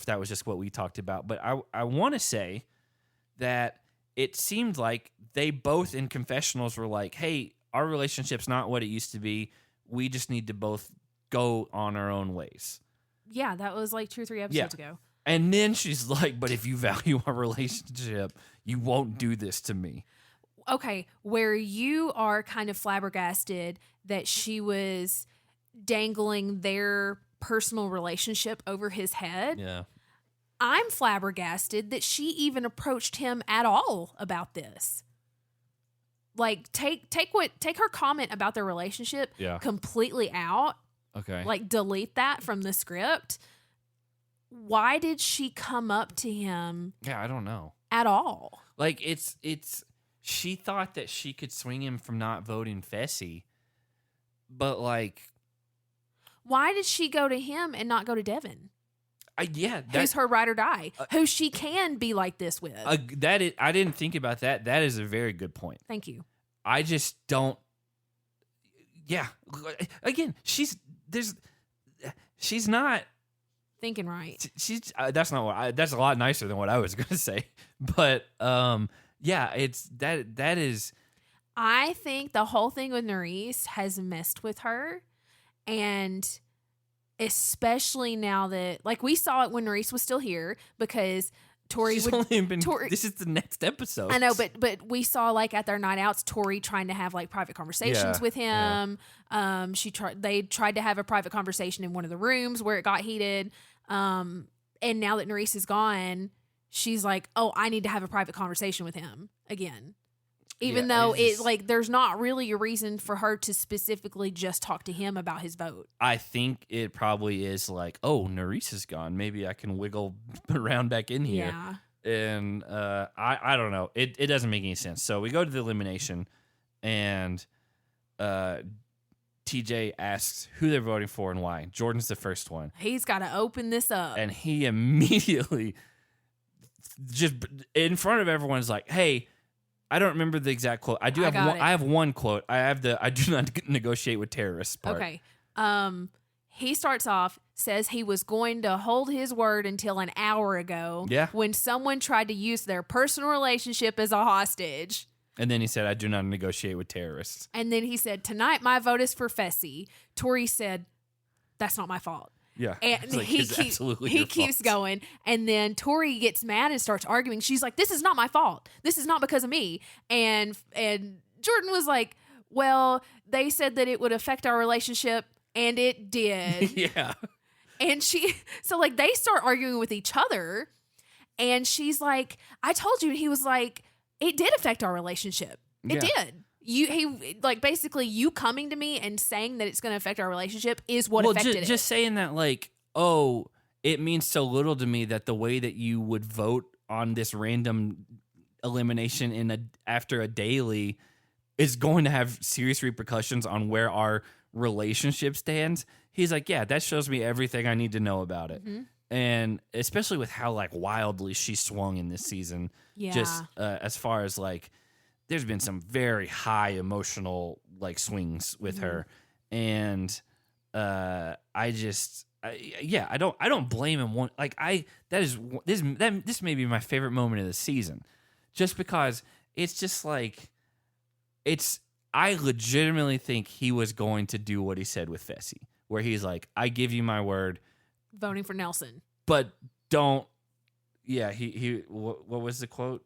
that was just what we talked about, but I want to say that it seemed like they both in confessionals were like, hey, our relationship's not what it used to be. We just need to both go on our own ways.
Yeah, that was like 2 or 3 episodes ago.
And then she's like, but if you value our relationship, you won't do this to me.
Okay, where you are kind of flabbergasted that she was dangling their personal relationship over his head.
Yeah.
I'm flabbergasted that she even approached him at all about this. Like, take her comment about their relationship completely out.
Okay.
Like, delete that from the script. Why did she come up to him?
Yeah, I don't know.
At all.
Like, it's she thought that she could swing him from not voting Fessy. But, like...
Why did she go to him and not go to Devin? Who's her ride or die? Who she can be like this with.
I didn't think about that. That is a very good point.
Thank you.
I just don't... Yeah. Again, she's not...
Thinking right.
She's that's not what that's a lot nicer than what I was going to say. But, yeah, it's... That is...
I think the whole thing with Nerys has messed with her. And especially now that, like, we saw it when Nerys was still here because Tori
She's only been... This is the next episode.
I know, but we saw, like, at their night outs, Tori trying to have, like, private conversations with him. Yeah. They tried to have a private conversation in one of the rooms where it got heated. And now that Nerys is gone, she's like, oh, I need to have a private conversation with him again. Even though there's not really a reason for her to specifically just talk to him about his vote.
I think it probably is like, oh, Nerys is gone. Maybe I can wiggle around back in here.
Yeah.
And I don't know. It doesn't make any sense. So we go to the elimination, and TJ asks who they're voting for and why. Jordyn's the first one.
He's got to open this up.
And he immediately, just in front of everyone, is like, hey, I don't remember the exact quote. I have one quote. I do not negotiate with terrorists part.
Okay. He starts off, says he was going to hold his word until an hour ago.
Yeah.
When someone tried to use their personal relationship as a hostage.
And then he said, I do not negotiate with terrorists.
And then he said, tonight my vote is for Fessy. Tori said, that's not my fault.
Yeah.
And
like, he
keeps going. And then Tori gets mad and starts arguing. She's like, this is not my fault. This is not because of me. And Jordyn was like, well, they said that it would affect our relationship, and it did.
Yeah.
And so they start arguing with each other. And she's like, I told you. And he was like, it did affect our relationship. It did. Basically you coming to me and saying that it's going to affect our relationship is what affected it.
Just saying that, like, oh, it means so little to me that the way that you would vote on this random elimination after a daily is going to have serious repercussions on where our relationship stands. He's like, yeah, that shows me everything I need to know about it. Mm-hmm. And especially with how, like, wildly she swung in this season. Yeah. Just as far as, like, there's been some very high emotional, like, swings with her. And I don't blame him. This may be my favorite moment of the season, just because it's just like, I legitimately think he was going to do what he said with Fessy, where he's like, I give you my word.
Voting for Nelson.
But don't, what was the quote?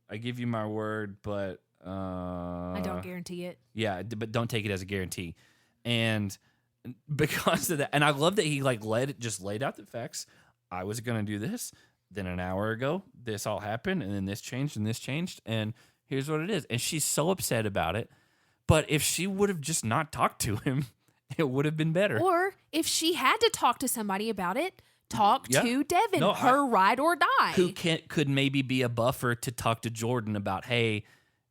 I give you my word, but
I don't guarantee it.
Yeah, but don't take it as a guarantee. And because of that, and I love that he laid out the facts. I was gonna do this. Then an hour ago, this all happened, and then this changed, and here's what it is. And she's so upset about it. But if she would have just not talked to him, it would have been better.
Or if she had to talk to somebody about it, talk to Devin, ride or die.
Who could maybe be a buffer to talk to Jordyn about, hey,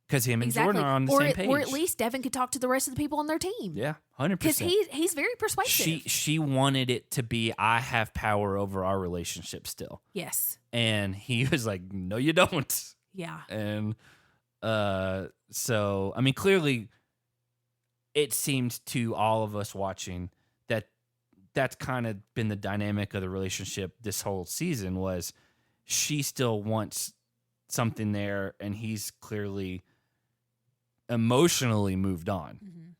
because him and Jordyn are on the same page.
Or at least Devin could talk to the rest of the people on their team.
Yeah, 100%.
Because he's very persuasive.
She wanted it to be, I have power over our relationship still.
Yes.
And he was like, no, you don't.
Yeah.
And so, I mean, clearly it seemed to all of us watching that that's kind of been the dynamic of the relationship this whole season was she still wants something there, and he's clearly emotionally moved on.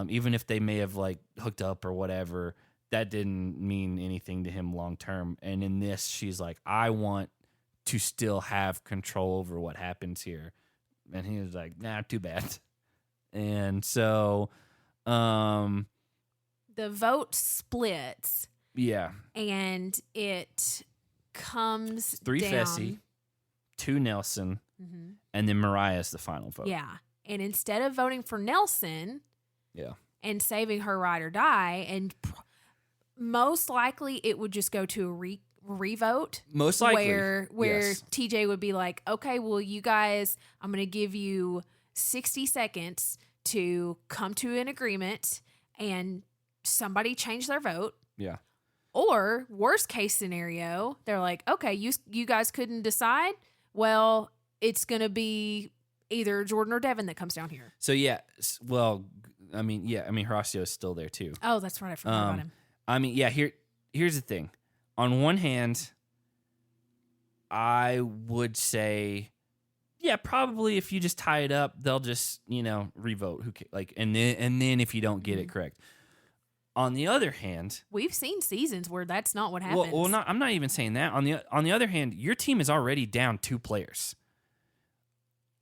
Even if they may have like hooked up or whatever, that didn't mean anything to him long term. And in this, she's like, I want to still have control over what happens here. And he was like, nah, too bad. And so
the vote splits.
Yeah.
And it comes
3
down.
Fessy, 2 Nelson, and then Mariah's the final vote.
Yeah. And instead of voting for Nelson and saving her ride or die, and most likely it would just go to a revote.
Most likely.
Where
yes.
TJ would be like, okay, well, you guys, I'm going to give you 60 seconds to come to an agreement and somebody change their vote.
Yeah.
Or worst case scenario, they're like, okay, you guys couldn't decide. Well, it's going to be either Jordyn or Devin that comes down here.
So, yeah. Well, I mean, Horacio is still there, too.
Oh, that's right. I forgot about him.
I mean, yeah, here's the thing. On one hand, I would say, yeah, probably if you just tie it up, they'll just, revote. And then if you don't get it correct. On the other hand,
we've seen seasons where that's not what happens.
Well, I'm not even saying that. On the other hand, your team is already down 2 players.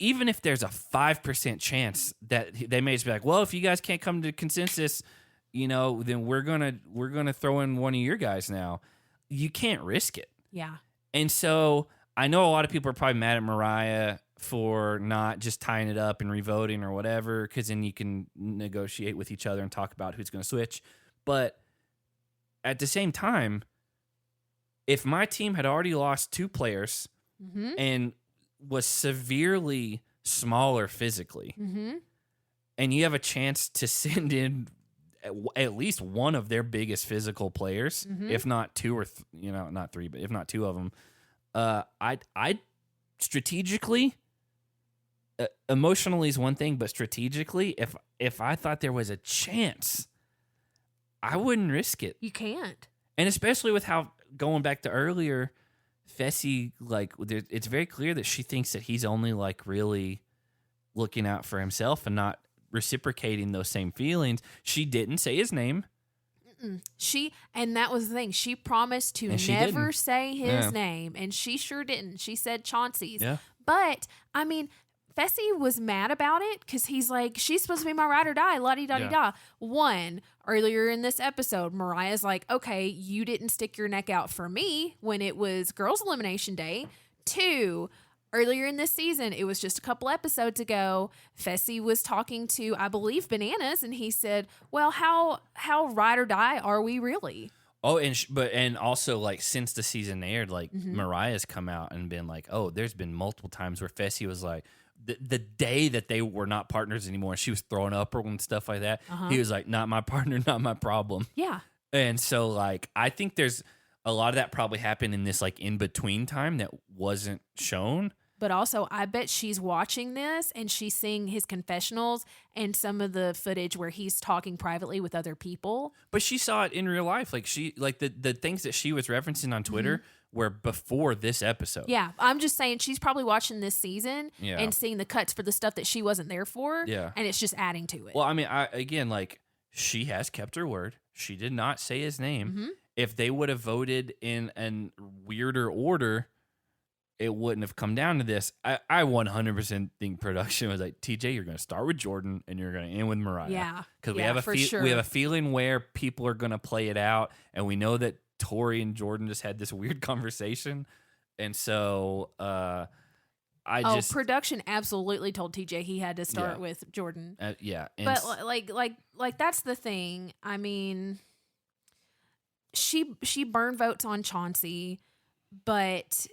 Even if there's a 5% chance that they may just be like, well, if you guys can't come to consensus, then we're gonna throw in one of your guys now. You can't risk it.
Yeah.
And so I know a lot of people are probably mad at Mariah for not just tying it up and revoting or whatever, because then you can negotiate with each other and talk about who's going to switch. But at the same time, if my team had already lost 2 players and was severely smaller physically, and you have a chance to send in at least one of their biggest physical players, if not 2 or not 3, but if not 2 of them, I strategically, emotionally is one thing, but strategically, if I thought there was a chance, I wouldn't risk it.
You can't.
And especially with how, going back to earlier, Fessy, it's very clear that she thinks that he's only really looking out for himself and not reciprocating those same feelings. She didn't say his name.
And that was the thing. She promised to never say his name, and she sure didn't. She said Chauncey's.
Yeah.
But I mean, Fessy was mad about it because he's like, she's supposed to be my ride or die, la-di-da-di-da. One, earlier in this episode, Mariah's like, okay, you didn't stick your neck out for me when it was girls' elimination day. 2, earlier in this season, it was just a couple episodes ago, Fessy was talking to, I believe, Bananas, and he said, well, how ride or die are we really?
Oh, and also since the season aired, Mariah's come out and been like, oh, there's been multiple times where Fessy was like, the day that they were not partners anymore, she was throwing up and stuff like that. He was like, not my partner, not my problem.
Yeah.
And so I think there's a lot of that probably happened in this in between time that wasn't shown.
But also, I bet she's watching this and she's seeing his confessionals and some of the footage where he's talking privately with other people.
But she saw it in real life. The things that she was referencing on Twitter were before this episode.
Yeah, I'm just saying she's probably watching this season and seeing the cuts for the stuff that she wasn't there for.
Yeah.
And it's just adding to it.
Well, I mean, she has kept her word. She did not say his name. If they would have voted in a weirder order, it wouldn't have come down to this. I 100% think production was like, TJ, you're going to start with Jordyn and you're going to end with Mariah.
Yeah.
Because we
sure.
we have a feeling where people are going to play it out, and we know that Tori and Jordyn just had this weird conversation. And so
production absolutely told TJ he had to start with Jordyn.
Yeah.
But like that's the thing. I mean, she burned votes on Chauncey, but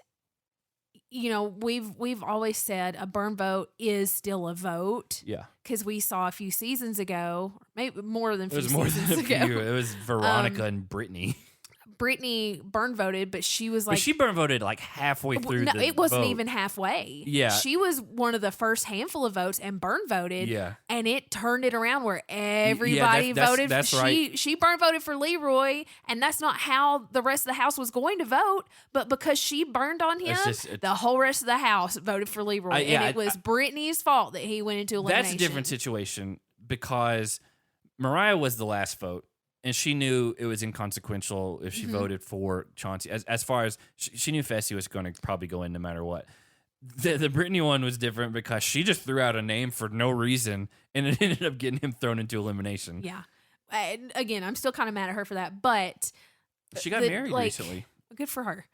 we've always said a burn vote is still a vote.
Yeah.
Because we saw a few seasons ago, maybe more than a few
seasons
ago.
It was Veronica and Brittany.
Brittany burn voted, but she was like,
but she burn voted like halfway through.
No,
the
it wasn't
vote.
even halfway.
Yeah,
she was one of the first handful of votes and burn voted.
Yeah,
and it turned it around where everybody voted.
That's right.
She burn voted for Leroy, and that's not how the rest of the house was going to vote. But because she burned on him, the whole rest of the house voted for Leroy, and it was Brittany's fault that he went into elimination.
That's a different situation because Mariah was the last vote. And she knew it was inconsequential if she voted for Chauncey. As far as she knew Fessy was going to probably go in no matter what. The Brittany one was different because she just threw out a name for no reason, and it ended up getting him thrown into elimination.
Yeah. Again, I'm still kind of mad at her for that, but
she got married recently.
Good for her.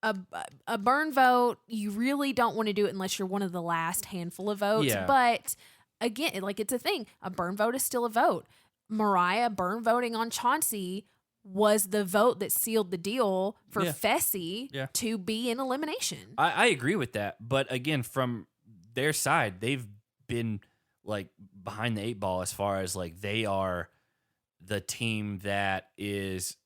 A burn vote, you really don't want to do it unless you're one of the last handful of votes.
Yeah.
But again, it's a thing. A burn vote is still a vote. Mariah burn voting on Chauncey was the vote that sealed the deal for Fessy to be in elimination.
I agree with that. But again, from their side, they've been like behind the 8 ball as far as like they are the team that is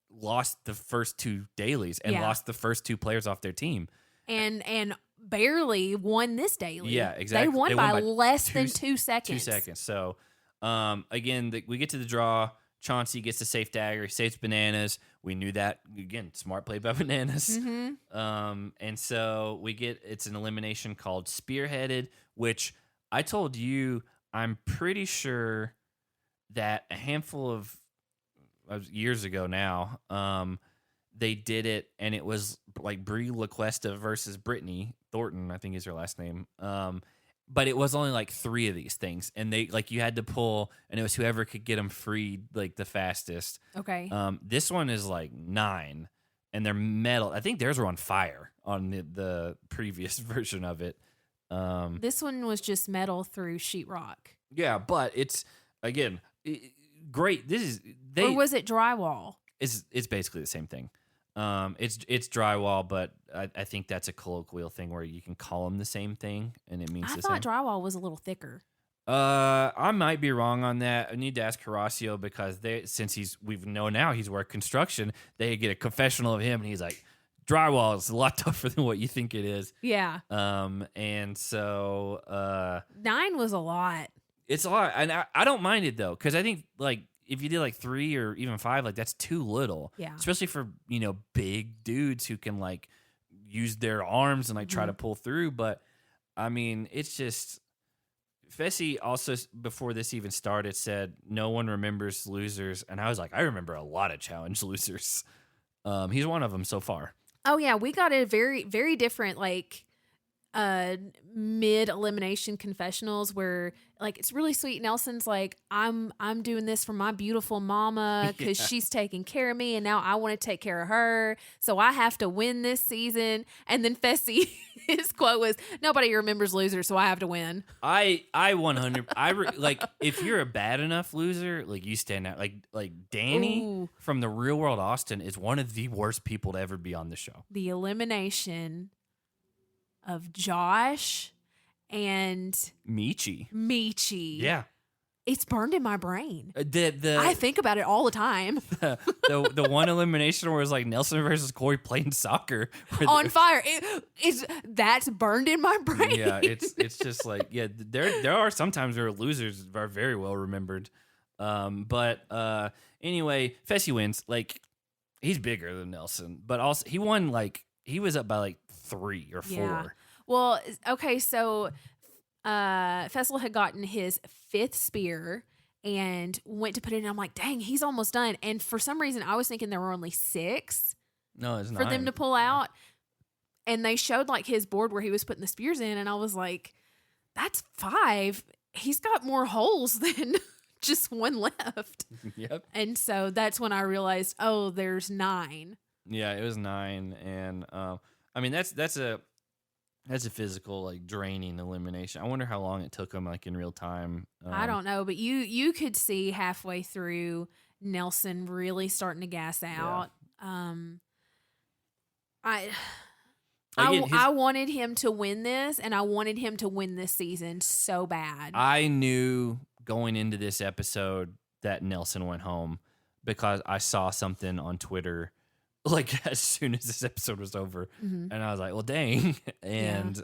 lost the first 2 dailies and lost the first 2 players off their team.
And barely won this daily.
Yeah, exactly.
They won by less than 2 seconds.
2 seconds. So, again, we get to the draw. Chauncey gets the safe dagger. He saves Bananas. We knew that. Again, smart play by Bananas. And so it's an elimination called Spearheaded, which I told you I'm pretty sure that a handful of years ago now, they did it, and it was like Brie LaQuesta versus Brittany Thornton, I think is her last name. But it was only like 3 of these things, and they like you had to pull, and it was whoever could get them freed like the fastest.
Okay.
This one is like 9, and they're metal. I think theirs were on fire on the previous version of it.
This one was just metal through sheetrock.
Yeah, but it's again great.
Or was it drywall?
It's basically the same thing. It's drywall, but I think that's a colloquial thing where you can call them the same thing, and it means the same.
I thought drywall was a little thicker.
I might be wrong on that. I need to ask Horacio because we know now he's worked construction. They get a confessional of him, and he's like, drywall is a lot tougher than what you think it is.
Yeah.
And so
9 was a lot.
It's a lot, and I don't mind it though, because I think like if you did like 3 or even 5, like that's too little.
Yeah.
Especially for big dudes who can like use their arms and like try to pull through. But I mean, it's just Fessy also before this even started said no one remembers losers, and I was like, I remember a lot of challenge losers. He's one of them so far.
Oh yeah, we got a very very different like mid elimination confessionals where like it's really sweet. Nelson's like, I'm doing this for my beautiful mama because she's taking care of me, and now I want to take care of her, so I have to win this season. And then Fessy, his quote was, nobody remembers losers, so I have to win.
I 100 like if you're a bad enough loser, like you stand out. Like Danny from the Real World Austin is one of the worst people to ever be on the show. The
elimination of Josh and Michi.
Yeah.
It's burned in my brain.
I
think about it all the time.
the one elimination where it was like Nelson versus Corey playing soccer
on fire. That's burned in my brain.
Yeah, it's just like there are sometimes where losers are very well remembered. But anyway, Fessy wins. Like he's bigger than Nelson, but also he won like he was up by like 3 or 4.
Yeah. Well, okay, so Fessel had gotten his 5th spear and went to put it in. I'm like, dang, he's almost done. And for some reason, I was thinking there were only 6 for them to pull out. And they showed like his board where he was putting the spears in. And I was like, that's 5. He's got more holes than just 1 left.
Yep.
And so that's when I realized, oh, there's 9.
Yeah, it was 9. And I mean, that's a physical, like draining elimination. I wonder how long it took him, like in real time.
I don't know, but you could see halfway through Nelson really starting to gas out. Yeah. I wanted him to win this, and I wanted him to win this season so bad.
I knew going into this episode that Nelson went home, because I saw something on Twitter like as soon as this episode was over, and I was like, well, dang. And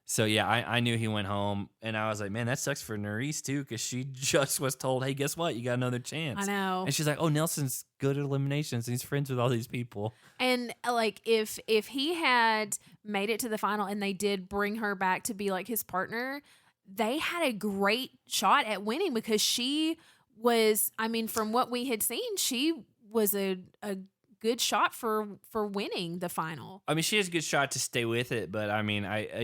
so yeah, I knew he went home, and I was like, man, that sucks for Nerys too, because she just was told, hey, guess what, you got another chance.
I know.
And she's like, oh, Nelson's good at eliminations, and he's friends with all these people.
And like if he had made it to the final and they did bring her back to be like his partner, they had a great shot at winning, because she was, I mean, from what we had seen, she was a good shot for winning the final.
I mean, she has a good shot to stay with it, but I mean, I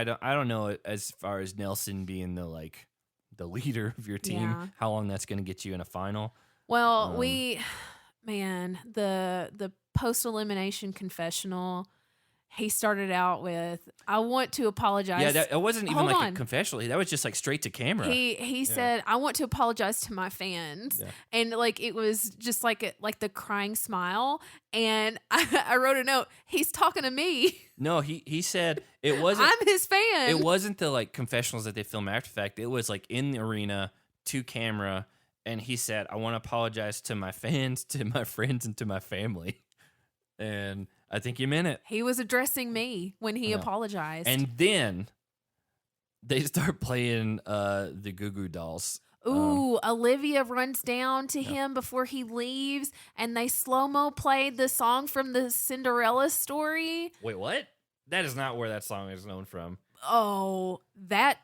don't know as far as Nelson being the leader of your team, how long that's going to get you in a final.
Well, the post elimination confessional, he started out with, I want to apologize.
Yeah, it wasn't even a confessional. That was just like straight to camera.
He said, I want to apologize to my fans. Yeah. And like, it was just like the crying smile. And I wrote a note, he's talking to me.
No, he said it wasn't.
I'm his fan.
It wasn't the like confessionals that they film after the fact. It was like in the arena to camera. And he said, I want to apologize to my fans, to my friends, and to my family. And I think he meant it.
He was addressing me when he apologized.
And then they start playing the Goo Goo Dolls.
Ooh, Olivia runs down to him before he leaves, and they slow-mo played the song from the Cinderella story.
Wait, what? That is not where that song is known from.
Oh, that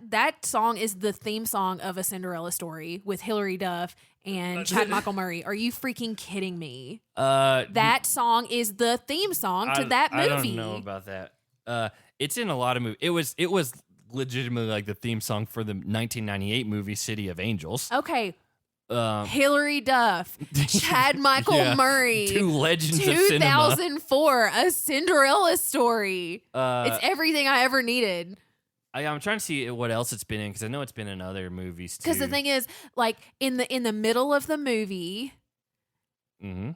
song is the theme song of A Cinderella Story with Hilary Duff and Chad Michael Murray. Are you freaking kidding me? That song is the theme song to that movie.
I don't know about that. It's in a lot of movies. It was legitimately like the theme song for the 1998 movie City of Angels.
Okay. Hilary Duff, Chad Michael Murray,
two legends of cinema.
2004, A Cinderella Story. It's everything I ever needed.
I'm trying to see what else it's been in, because I know it's been in other movies too.
Because the thing is, like in the middle of the movie,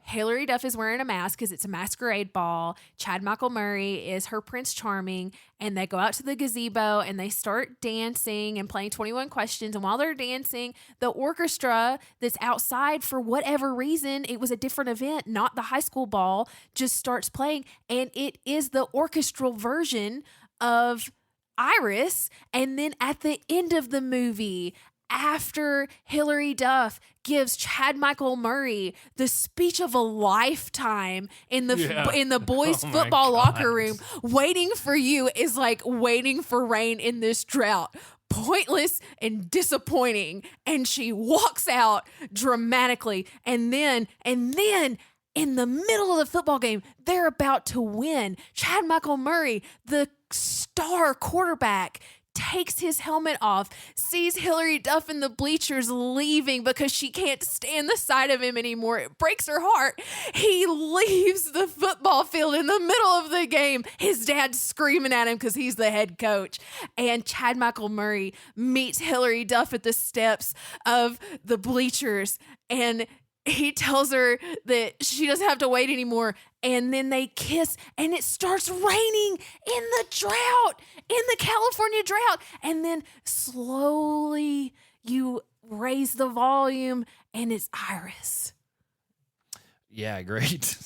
Hilary Duff is wearing a mask because it's a masquerade ball. Chad Michael Murray is her Prince Charming, and they go out to the gazebo and they start dancing and playing 21 Questions. And while they're dancing, the orchestra that's outside, for whatever reason, it was a different event, not the high school ball, just starts playing. And it is the orchestral version of Iris. And then at the end of the movie, after Hilary Duff gives Chad Michael Murray the speech of a lifetime in the boys' football locker room, waiting for you is like waiting for rain in this drought. Pointless and disappointing. And she walks out dramatically. And then in the middle of the football game, they're about to win. Chad Michael Murray, the star quarterback, takes his helmet off, sees Hilary Duff in the bleachers leaving because she can't stand the sight of him anymore. It breaks her heart. He leaves the football field in the middle of the game. His dad's screaming at him because he's the head coach. And Chad Michael Murray meets Hilary Duff at the steps of the bleachers, and he tells her that she doesn't have to wait anymore. And then they kiss, and it starts raining in the drought, in the California drought. And then slowly you raise the volume, and it's Iris.
Yeah, great.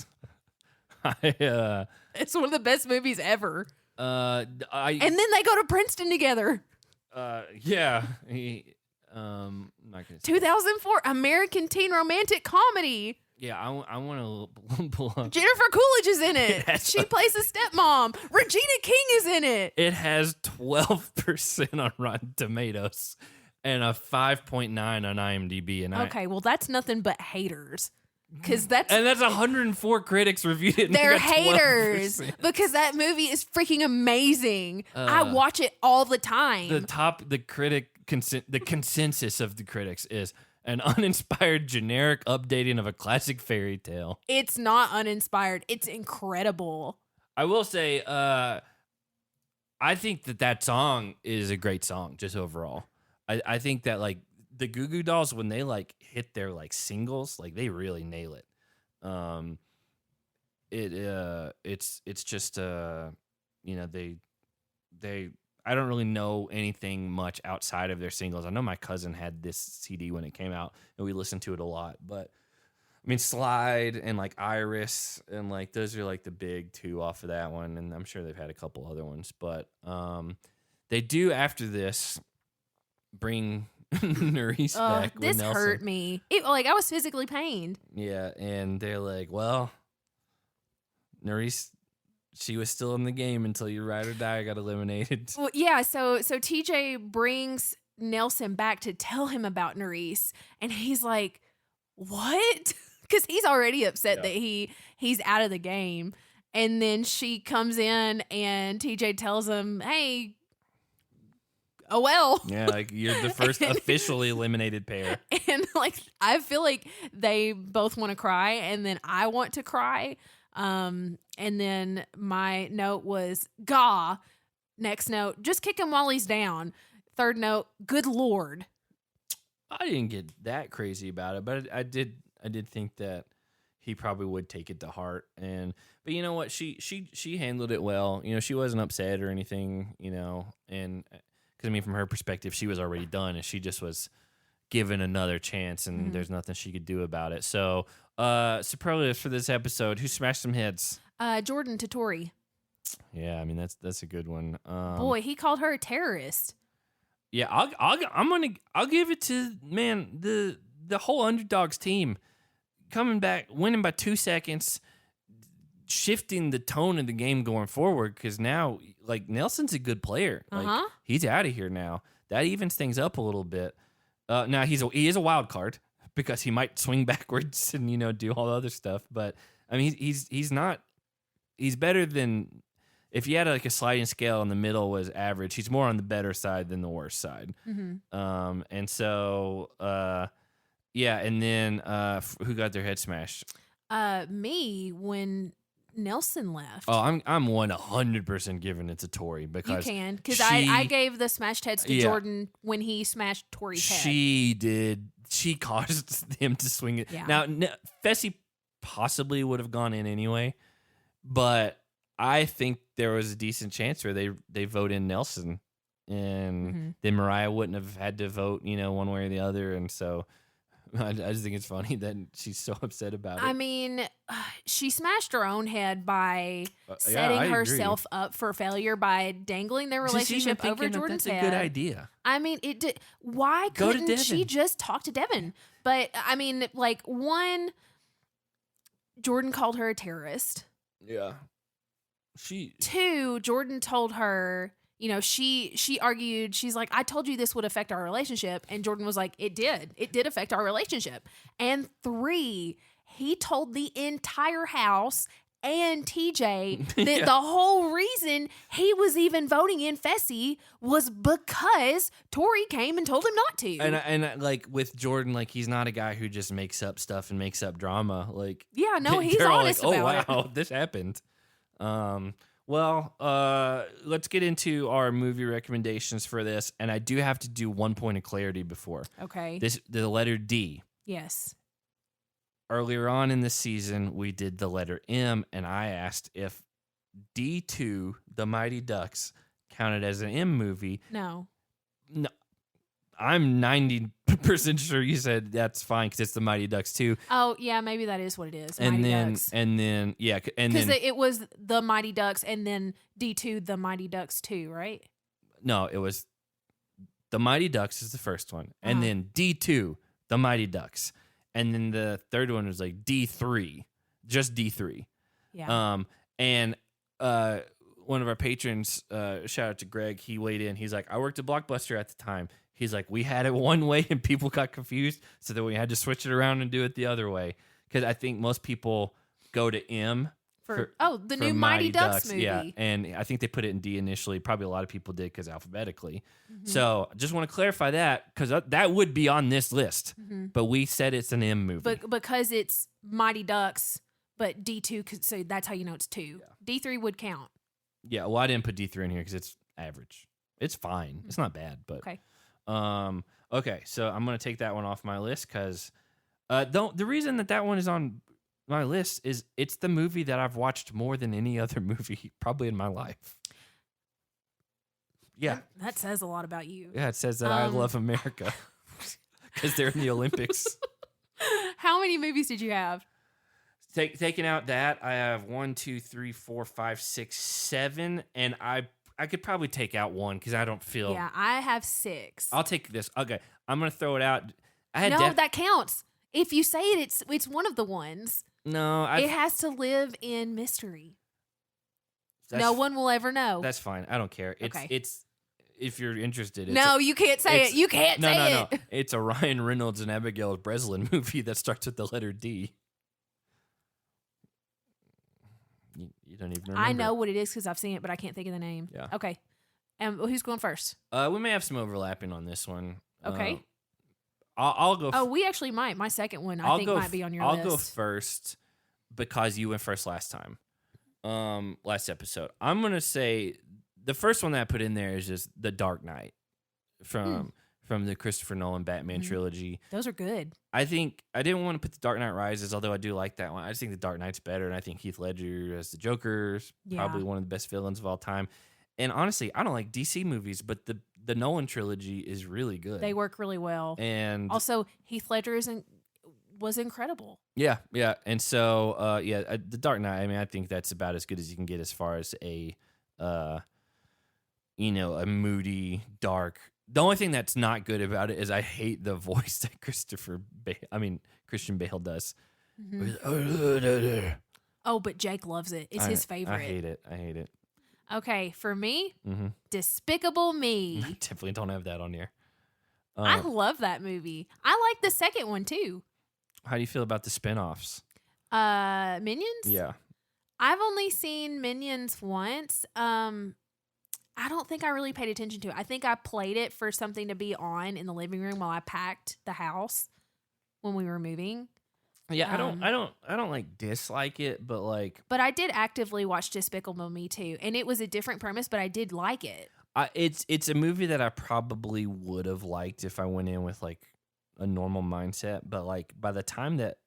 It's one of the best movies ever. And then they go to Princeton together.
Yeah. I'm not gonna
2004 American teen romantic comedy.
Yeah, I want to pull up.
Jennifer Coolidge is in it. She plays a stepmom. Regina King is in it.
It has 12% on Rotten Tomatoes and a 5.9 on IMDb. And
okay, well that's nothing but haters. That's
104 critics reviewed it. And
they're haters because that movie is freaking amazing. I watch it all the time. The consensus of the critics is an uninspired, generic updating of a classic fairy tale. It's not uninspired. It's incredible.
I will say, I think that song is a great song, just overall. I think that like the Goo Goo Dolls, when they like hit their like singles, like they really nail it. It's just they I don't really know anything much outside of their singles. I know my cousin had this CD when it came out, and we listened to it a lot. But I mean, Slide and like Iris and like those are like the big two off of that one, and I'm sure they've had a couple other ones, but they do after this bring Nerys back.
This
with Nelson.
hurt me. I was physically pained.
Yeah, and they're like, well, Nerys, she was still in the game until your ride or die got eliminated.
Well, yeah. So TJ brings Nelson back to tell him about Nerys, and he's like, "What?" Because he's already upset that he's out of the game. And then she comes in, and TJ tells him, "Hey, oh well."
Yeah, like you're the first officially eliminated pair.
And like I feel like they both want to cry, and then I want to cry. And then my note was, "Gah." Next note, just kick him while he's down. Third note, good Lord.
I didn't get that crazy about it, but I did think that he probably would take it to heart. But you know what? She handled it well. You know, she wasn't upset or anything, you know, and because I mean, from her perspective, she was already done and she just was given another chance, and there's nothing she could do about it. So, superlatives for this episode. Who smashed some heads?
Jordyn to Tori.
Yeah, I mean that's a good one.
Boy, he called her a terrorist.
Yeah, I'll give it to the whole Underdogs team coming back, winning by 2 seconds, shifting the tone of the game going forward. Because now, like Nelson's a good player. Like he's out of here now. That evens things up a little bit. Now he is a wild card because he might swing backwards and do all the other stuff. But I mean he's not. He's better than. If you had like a sliding scale and the middle was average, he's more on the better side than the worst side. And so, yeah. And then who got their head smashed?
Me when Nelson left.
Oh, I'm 100% giving it to Tori because
you can because I gave the smashed heads to Jordyn when he smashed Tori's head.
She did. She caused him to swing it.
Yeah.
Now, Fessy possibly would have gone in anyway, but I think there was a decent chance where they vote in Nelson, and then Mariah wouldn't have had to vote, one way or the other. And so I just think it's funny that she's so upset about it.
I mean, she smashed her own head by setting herself up for failure by dangling their relationship over Jordyn's head.
That's a good idea.
I mean, it did. Why couldn't she just talk to Devin? But I mean, like one, Jordyn called her a terrorist.
Yeah.
Two, Jordyn told her, she argued, she's like, I told you this would affect our relationship. And Jordyn was like, it did affect our relationship. And three, he told the entire house and TJ that the whole reason he was even voting in Fessy was because Tori came and told him not to.
And like with Jordyn, like he's not a guy who just makes up stuff and makes up drama. Like,
yeah, no, he's honest about it.
Oh, wow, this happened. Well, let's get into our movie recommendations for this, and I do have to do 1 point of clarity before.
Okay.
The letter D.
Yes.
Earlier on in the season, we did the letter M, and I asked if D2, The Mighty Ducks, counted as an M movie.
No.
I'm 90% sure you said that's fine because it's the Mighty Ducks 2.
Oh, yeah, maybe that is what it is.
And
Mighty
then,
Ducks.
Because
it was the Mighty Ducks and then D2, the Mighty Ducks 2, right?
No, it was the Mighty Ducks is the first one, and then D2, the Mighty Ducks, and then the third one was like D3, just D3.
Yeah.
And one of our patrons, shout out to Greg, he weighed in. He's like, I worked at Blockbuster at the time. He's like, we had it one way and people got confused, so then we had to switch it around and do it the other way. Because I think most people go to M for
new Mighty Ducks movie.
Yeah, and I think they put it in D initially. Probably a lot of people did because alphabetically. So just want to clarify that because that would be on this list. But we said it's an M movie.
But because it's Mighty Ducks, but D2, so that's how you know it's 2. Yeah. D3 would count.
Yeah, well, I didn't put D3 in here because it's average. It's fine. It's not bad, but...
Okay.
Okay, so I'm going to take that one off my list because the reason that one is on my list is it's the movie that I've watched more than any other movie probably in my life. Yeah.
That says a lot about you.
Yeah, it says that I love America because they're in the Olympics.
How many movies did you have?
Taking out that, I have 1, 2, 3, 4, 5, 6, 7, and I could probably take out one because I don't feel.
Yeah, I have 6.
I'll take this. Okay, I'm gonna throw it out.
That counts. If you say it, it's one of the ones.
No,
it has to live in mystery. No one will ever know.
That's fine. I don't care. It's if you're interested.
You can't say it. You can't say it.
No. It's a Ryan Reynolds and Abigail Breslin movie that starts with the letter D. You don't even remember.
I know what it is because I've seen it, but I can't think of the name.
Yeah.
Okay. Who's going first?
We may have some overlapping on this one.
Okay.
I'll go.
Oh, we actually might. My second one, I think, might be on your list.
I'll go first because you went first last time. Last episode. I'm gonna say the first one that I put in there is just The Dark Knight from the Christopher Nolan Batman trilogy.
Those are good.
I think I didn't want to put The Dark Knight Rises, although I do like that one. I just think The Dark Knight's better, and I think Heath Ledger as the Joker is probably one of the best villains of all time. And honestly, I don't like DC movies, but the Nolan trilogy is really good.
They work really well.
And
also, Heath Ledger was incredible.
Yeah. And so, The Dark Knight, I mean, I think that's about as good as you can get as far as a moody, dark. The only thing that's not good about it is I hate the voice that Christian Bale does.
Mm-hmm. Oh, but Jake loves it. It's his favorite.
I hate it.
Okay, for me, Despicable Me.
I definitely don't have that on here.
I love that movie. I like the second one, too.
How do you feel about the spinoffs?
Minions?
Yeah.
I've only seen Minions once. I don't think I really paid attention to it. I think I played it for something to be on in the living room while I packed the house when we were moving.
Yeah, I don't like dislike it, but like.
But I did actively watch Despicable Me too, and it was a different premise, but I did like it.
It's a movie that I probably would have liked if I went in with like a normal mindset, but like by the time that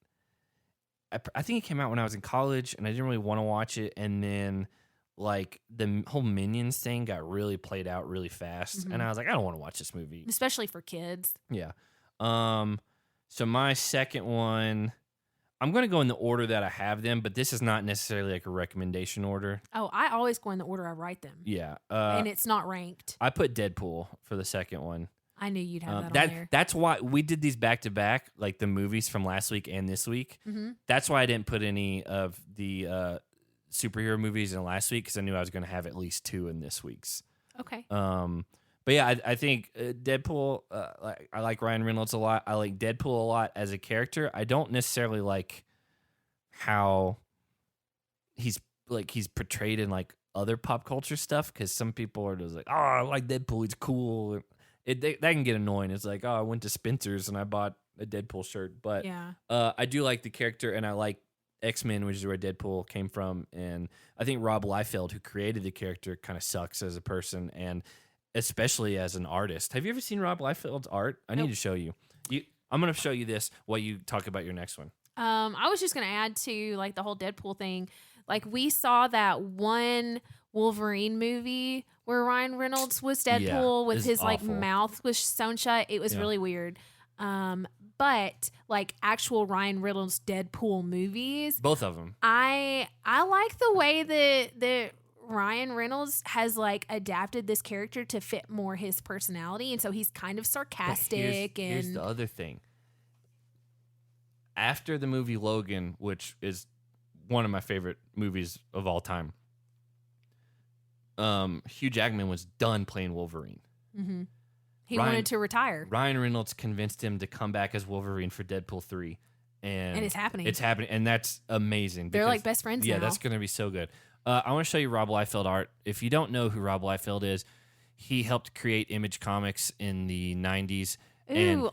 I think it came out when I was in college, and I didn't really want to watch it, and then like the whole Minions thing got really played out really fast, and I was like, I don't want to watch this movie,
especially for kids.
Yeah. So my second one, I'm going to go in the order that I have them, but this is not necessarily like a recommendation order.
Oh, I always go in the order I write them.
Yeah.
And it's not ranked.
I put Deadpool for the second one.
I knew you'd have that on there.
That's why we did these back to back, like the movies from last week and this week. Mm-hmm. That's why I didn't put any of the superhero movies in last week, because I knew I was going to have at least 2 in this week's.
Okay.
But yeah, I think Deadpool, I like Ryan Reynolds a lot. I like Deadpool a lot as a character. I don't necessarily like how he's portrayed in like other pop culture stuff, because some people are just like, oh, I like Deadpool, he's cool. That can get annoying. It's like, oh, I went to Spencer's and I bought a Deadpool shirt. But
yeah.
I do like the character, and I like X-Men, which is where Deadpool came from. And I think Rob Liefeld, who created the character, kind of sucks as a person, and especially as an artist. Have you ever seen Rob Liefeld's art? I need to show you. I'm going to show you this while you talk about your next one.
I was just going to add to like the whole Deadpool thing. Like, we saw that one Wolverine movie where Ryan Reynolds was Deadpool with his like mouth was sewn shut. It was really weird. But like actual Ryan Reynolds Deadpool movies,
both of them,
I like the way that Ryan Reynolds has like adapted this character to fit more his personality, and so he's kind of sarcastic.
Here's the other thing. After the movie Logan, which is one of my favorite movies of all time, Hugh Jackman was done playing Wolverine.
Mm-hmm. He wanted to retire.
Ryan Reynolds convinced him to come back as Wolverine for Deadpool 3. And
it's happening.
It's happening, and that's amazing.
They're like best friends now.
Yeah, that's going to be so good. I want to show you Rob Liefeld art. If you don't know who Rob Liefeld is, he helped create Image Comics in the 90s.
Ooh,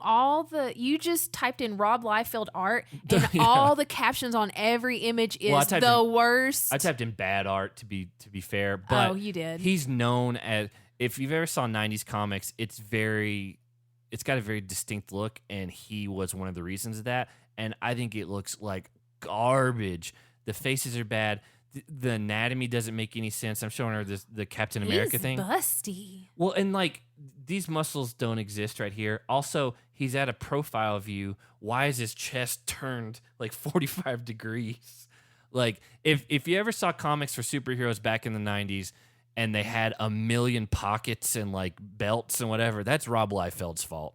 you just typed in Rob Liefeld art, and all the captions on every image is the worst.
I typed in bad art to be fair, but
you did.
He's known as, if you've ever saw 90s comics, it's got a very distinct look, and he was one of the reasons of that. And I think it looks like garbage. The faces are bad. the anatomy doesn't make any sense. I'm showing her the Captain America thing.
Busty.
Well, and like these muscles don't exist right here. Also, he's at a profile view. Why is his chest turned like 45 degrees? Like if you ever saw comics for superheroes back in the 90s and they had a million pockets and like belts and whatever, that's Rob Liefeld's fault.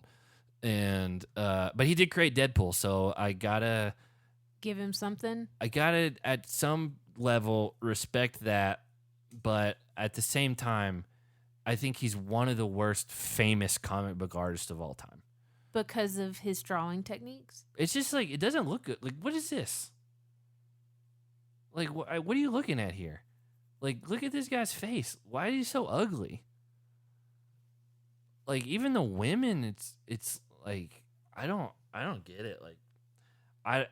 And but he did create Deadpool, so I gotta
give him something.
I gotta at some level respect that, but at the same time, I think he's one of the worst famous comic book artists of all time
because of his drawing techniques.
It's just like it doesn't look good. Like, what is this? Like, what are you looking at here? Like, look at this guy's face. Why is he so ugly? Like, even the women, it's like I don't get it. Like,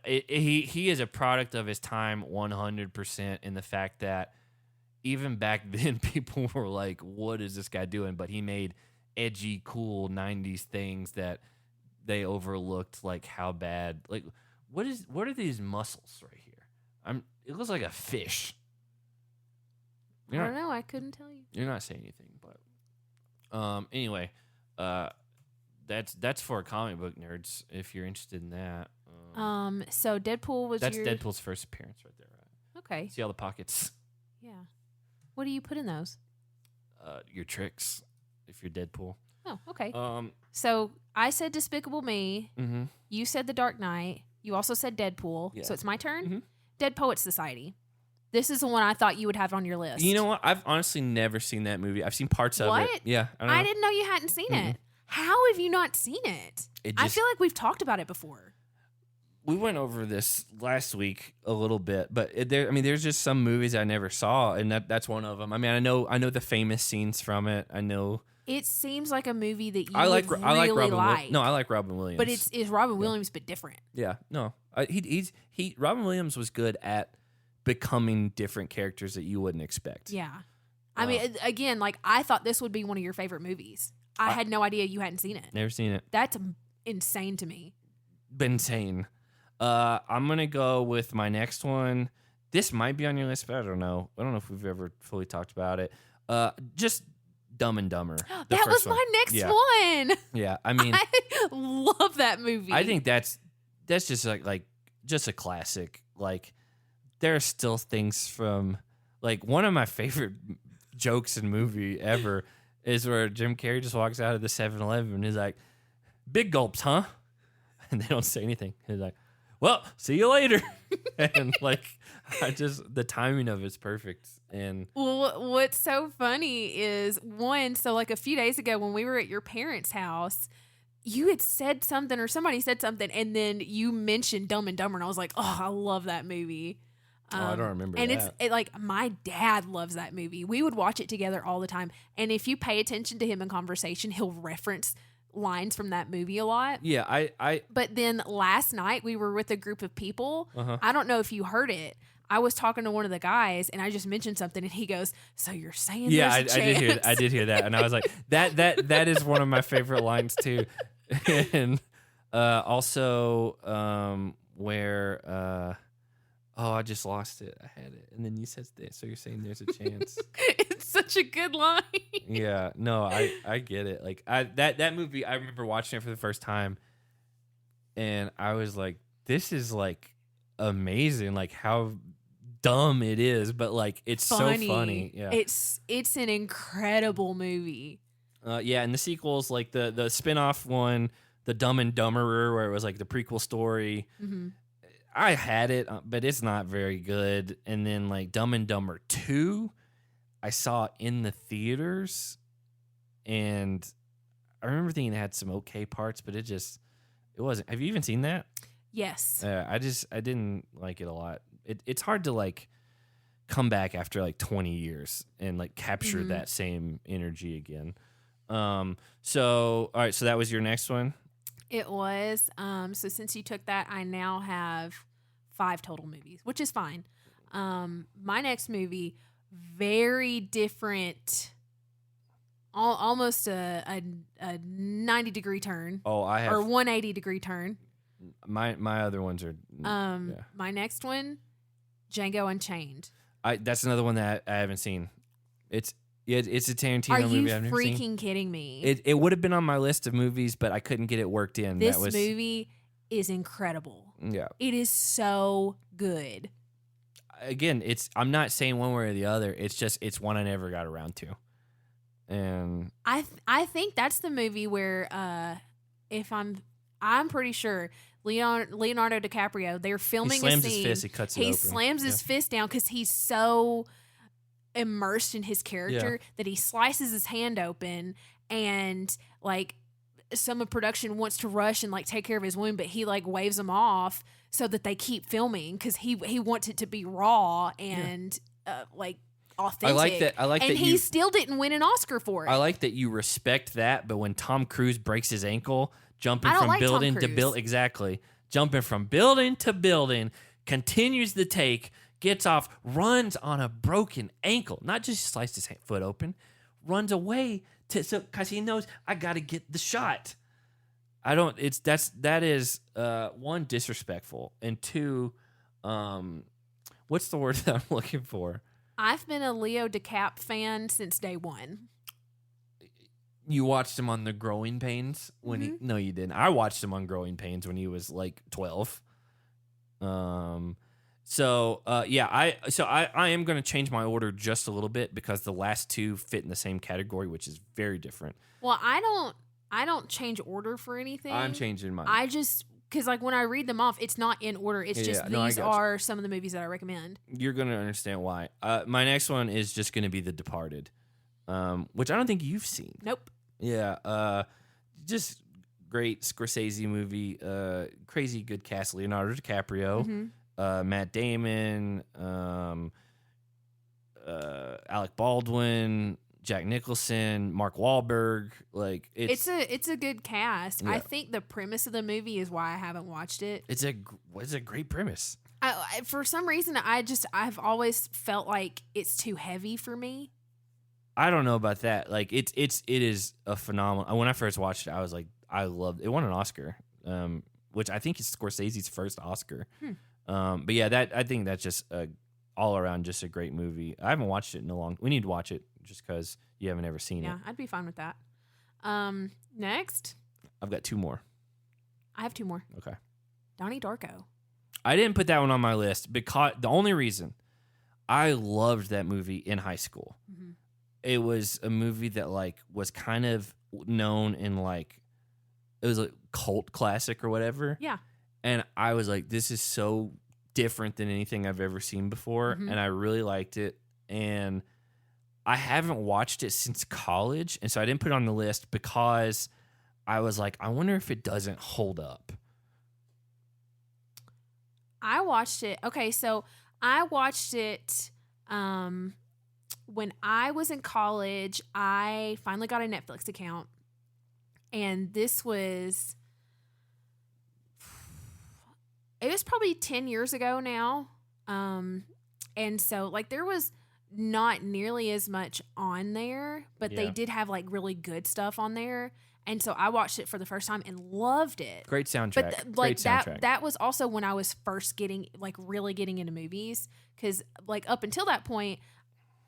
he is a product of his time 100% in the fact that even back then people were like, what is this guy doing? But he made edgy, cool 90s things that they overlooked, like how bad. Like, what are these muscles right here? It looks like a fish.
I don't know. I couldn't tell you.
You're not saying anything, but anyway, that's for comic book nerds if you're interested in that.
So Deadpool was
that's Deadpool's first appearance right there. Right?
Okay.
See all the pockets.
Yeah. What do you put in those?
Your tricks, if you're Deadpool.
Oh, okay.
So
I said Despicable Me.
Mm-hmm.
You said The Dark Knight. You also said Deadpool. Yeah. So it's my turn.
Mm-hmm.
Dead Poets Society. This is the one I thought you would have on your list.
You know what? I've honestly never seen that movie. I've seen parts of it. Yeah.
I didn't know you hadn't seen it. How have you not seen it? I feel like we've talked about it before.
We went over this last week a little bit, but there's just some movies I never saw, and that's one of them. I mean, I know the famous scenes from it. I know
it seems like a movie that you
I like
really
Robin. No, I like Robin Williams,
but it's Robin Williams, but different.
Yeah, no, Robin Williams was good at becoming different characters that you wouldn't expect.
Yeah, I mean, again, like I thought this would be one of your favorite movies. I had no idea you hadn't seen it.
Never seen it.
That's insane to me.
Insane. I'm gonna go with my next one. This might be on your list, but I don't know. I don't know if we've ever fully talked about it. Just Dumb and Dumber.
That was my next one.
Yeah, I mean,
I love that movie.
I think that's just like just a classic. Like, there are still things from like one of my favorite jokes in movie ever is where Jim Carrey just walks out of the 7-Eleven and he's like, "Big gulps, huh?" And they don't say anything. He's like, "Well, see you later." And like, the timing of it's perfect. And
well, what's so funny is so like a few days ago when we were at your parents' house, you had said something or somebody said something, and then you mentioned Dumb and Dumber, and I was like, "Oh, I love that movie."
I don't remember
and
that.
It's like my dad loves that movie. We would watch it together all the time. And if you pay attention to him in conversation, he'll reference lines from that movie a lot.
Yeah, I
But then last night we were with a group of people.
Uh-huh.
I don't know if you heard it. I was talking to one of the guys and I just mentioned something and he goes, "So you're saying there's a chance?"
I did hear that, and I was like, that is one of my favorite lines too. And also where I just lost it. I had it, and then you said this. So you're saying there's a chance?
It's such a good line.
Yeah, no, I get it. Like that movie, I remember watching it for the first time, and I was like, "This is like amazing! Like how dumb it is, but like it's
funny.
So funny." Yeah,
it's an incredible movie.
Yeah, and the sequels, like the spinoff one, the Dumb and Dumberer, where it was like the prequel story.
Mm-hmm.
I had it, but it's not very good. And then like Dumb and Dumber 2, I saw in the theaters, and I remember thinking it had some okay parts, but it wasn't. Have you even seen that?
Yes.
I didn't like it a lot. It's hard to like come back after like 20 years and like capture that same energy again. So all right, so that was your next one.
It was. So since you took that, I now have 5 total movies, which is fine. My next movie, very different, almost a 90-degree turn.
Oh, I have.
Or 180-degree turn.
My other ones are.
My next one, Django Unchained.
That's another one that I haven't seen. It's a Tarantino
Are
movie
you
I've never seen.
freaking kidding me?
It would have been on my list of movies, but I couldn't get it worked in.
This movie is incredible.
Yeah.
It is so good.
Again, I'm not saying one way or the other. It's just it's one I never got around to. And
I think that's the movie where if I'm pretty sure Leonardo DiCaprio, they're filming
he slams
a scene.
his fist, he cuts it open.
He slams his fist down because he's so immersed in his character that he slices his hand open, and like some of production wants to rush and like take care of his wound, but he like waves them off so that they keep filming because he wants it to be raw and like authentic.
I like that.
And he still didn't win an Oscar for it.
I like that you respect that, but when Tom Cruise breaks his ankle, jumping
I don't
from
like
building
Tom
to
Cruise.
building, exactly, jumping from building to building, continues the take, gets off, runs on a broken ankle, not just sliced his foot open, runs away because he knows I got to get the shot. That is one, disrespectful, and two, what's the word that I'm looking for?
I've been a Leo DiCap fan since day one.
You watched him on the Growing Pains when he? No, you didn't. I watched him on Growing Pains when he was like 12. I am going to change my order just a little bit because the last two fit in the same category, which is very different.
Well, I don't change order for anything.
I'm changing mine.
I just because like when I read them off, it's not in order. It's just these are some of the movies that I recommend.
You're going to understand why. My next one is just going to be The Departed, which I don't think you've seen.
Nope.
Yeah. Just great Scorsese movie. Crazy good cast. Leonardo DiCaprio, Matt Damon, Alec Baldwin, Jack Nicholson, Mark Wahlberg. Like it's
a good cast.
Yeah.
I think the premise of the movie is why I haven't watched it.
It's a great premise.
For some reason, I've always felt like it's too heavy for me.
I don't know about that. Like it is a phenomenal. When I first watched it, I was like, I loved it. It won an Oscar, which I think is Scorsese's first Oscar. But yeah, I think that's just all around just a great movie. I haven't watched it in a long. We need to watch it just because you haven't ever seen it.
Yeah, I'd be fine with that. Next,
I've got two more.
I have two more.
Okay.
Donnie Darko.
I didn't put that one on my list because the only reason I loved that movie in high school. It was a movie that like was kind of known in like it was a cult classic or whatever.
Yeah.
And I was like, this is so different than anything I've ever seen before. And I really liked it. And I haven't watched it since college. And so I didn't put it on the list because I was like, I wonder if it doesn't hold up.
I watched it. Okay, so I watched it when I was in college. I finally got a Netflix account. And this was... It was probably 10 years ago now. And so, like, there was not nearly as much on there, but they did have, like, really good stuff on there. And so I watched it for the first time and loved it.
Great soundtrack.
But,
Great soundtrack.
that was also when I was first really getting into movies. Because, like, up until that point,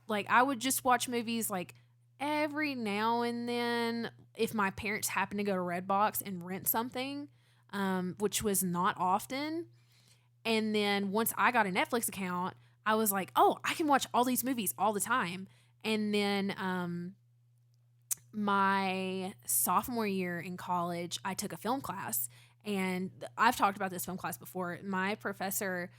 like, I would just watch movies, like, every now and then if my parents happened to go to Redbox and rent something. Which was not often. And then once I got a Netflix account, I was like, oh, I can watch all these movies all the time. And then my sophomore year in college, I took a film class. And I've talked about this film class before. My professor,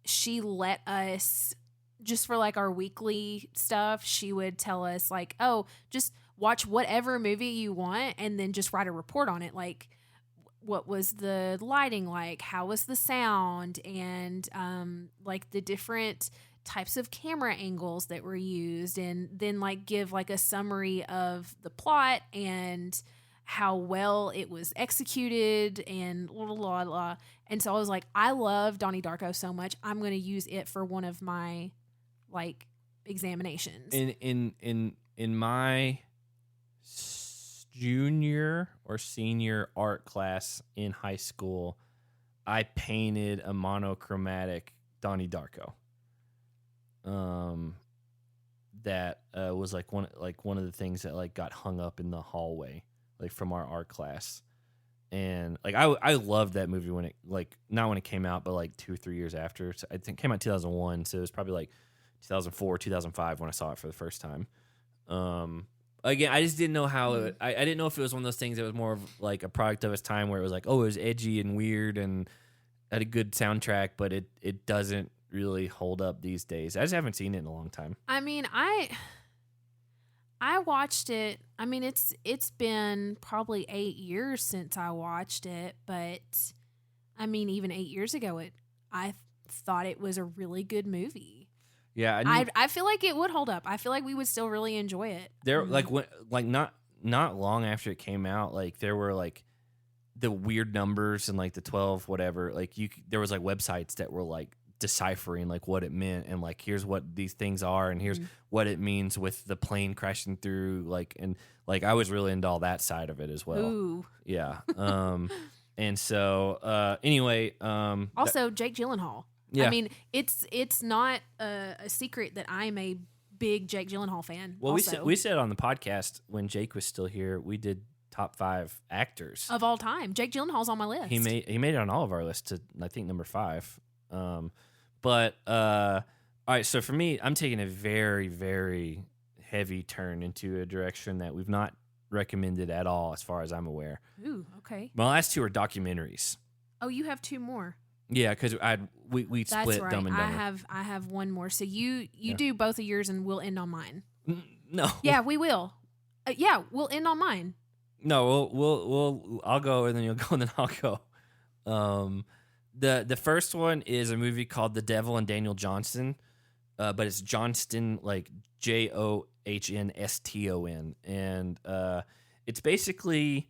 she let us, just for like our weekly stuff, she would tell us like, oh, just watch whatever movie you want and then just write a report on it. Like, what was the lighting like? How was the sound? And like the different types of camera angles that were used, and then like give like a summary of the plot and how well it was executed and blah, blah, blah. And so I was like, I love Donnie Darko so much. I'm going to use it for one of my like examinations.
In my junior or senior art class in high school, I painted a monochromatic Donnie Darko. that was like one of the things that like got hung up in the hallway, like from our art class. And like I loved that movie when it like not when it came out, but like 2 or 3 years after. So I think it came out in 2001, so it was probably like 2004, 2005 when I saw it for the first time. Again, I just didn't know how I didn't know if it was one of those things that was more of like a product of its time, where it was like, oh, it was edgy and weird and had a good soundtrack, but it doesn't really hold up these days. I just haven't seen it in a long time.
I mean, I watched it. I mean, it's been probably 8 years since I watched it, but I mean, even 8 years ago, I thought it was a really good movie.
Yeah,
I feel like it would hold up. I feel like we would still really enjoy it.
There, like not long after it came out, like there were like the weird numbers and like the 12 whatever. Like there was like websites that were like deciphering like what it meant, and like here's what these things are, and here's what it means with the plane crashing through, like, and like I was really into all that side of it as well.
Ooh.
Yeah. And so anyway,
also Jake Gyllenhaal.
Yeah.
I mean, it's not a secret that I'm a big Jake Gyllenhaal fan.
Well,
also.
we said on the podcast when Jake was still here, we did top 5 actors
of all time. Jake Gyllenhaal's on my list.
He made it on all of our lists to, I think, number 5. But all right, so for me, I'm taking a very, very heavy turn into a direction that we've not recommended at all, as far as I'm aware.
Ooh, okay.
My last 2 are documentaries.
Oh, you have 2 more.
Yeah, because we split
right.
Dumb and Dumber.
I have one more. So you do both of yours, and we'll end on mine.
No.
Yeah, we will. Yeah, we'll end on mine.
No, we'll I'll go, and then you'll go, and then I'll go. The first one is a movie called The Devil and Daniel Johnston, but it's Johnston, like JOHNSTON, and it's basically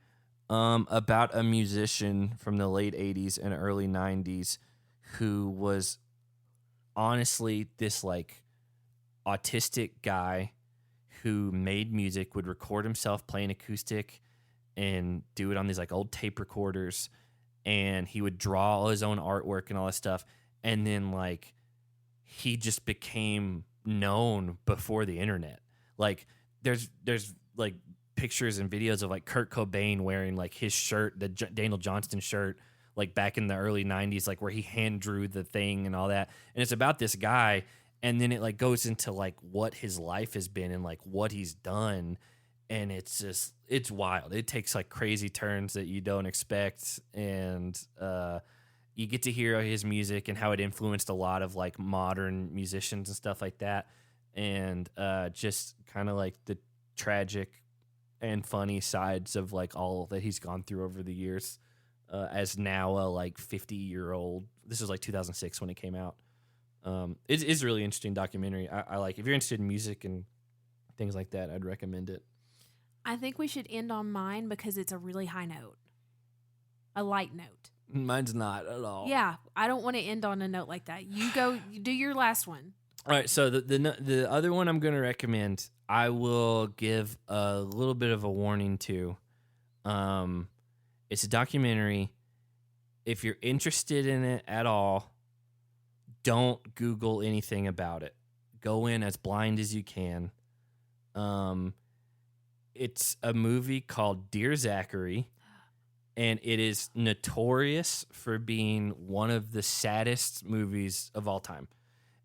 about a musician from the late 80s and early 90s who was honestly this like autistic guy who made music, would record himself playing acoustic and do it on these like old tape recorders, and he would draw all his own artwork and all this stuff, and then like he just became known before the internet. Like there's like pictures and videos of like Kurt Cobain wearing like his shirt, the Daniel Johnston shirt, like back in the early 90s, like where he hand drew the thing and all that. And it's about this guy, and then it like goes into like what his life has been and like what he's done, and it's wild. It takes like crazy turns that you don't expect, and you get to hear his music and how it influenced a lot of like modern musicians and stuff like that, and just kind of like the tragic and funny sides of like all that he's gone through over the years, as now a like 50-year-old. This was like 2006 when it came out. It's a really interesting documentary. I like, if you're interested in music and things like that, I'd recommend it.
I think we should end on mine because it's a really high note, a light note.
Mine's not at all.
Yeah, I don't want to end on a note like that. You go, you do your last one.
All right, so the other one I'm going to recommend, I will give a little bit of a warning to. It's a documentary. If you're interested in it at all, don't Google anything about it. Go in as blind as you can. It's a movie called Dear Zachary, and it is notorious for being one of the saddest movies of all time.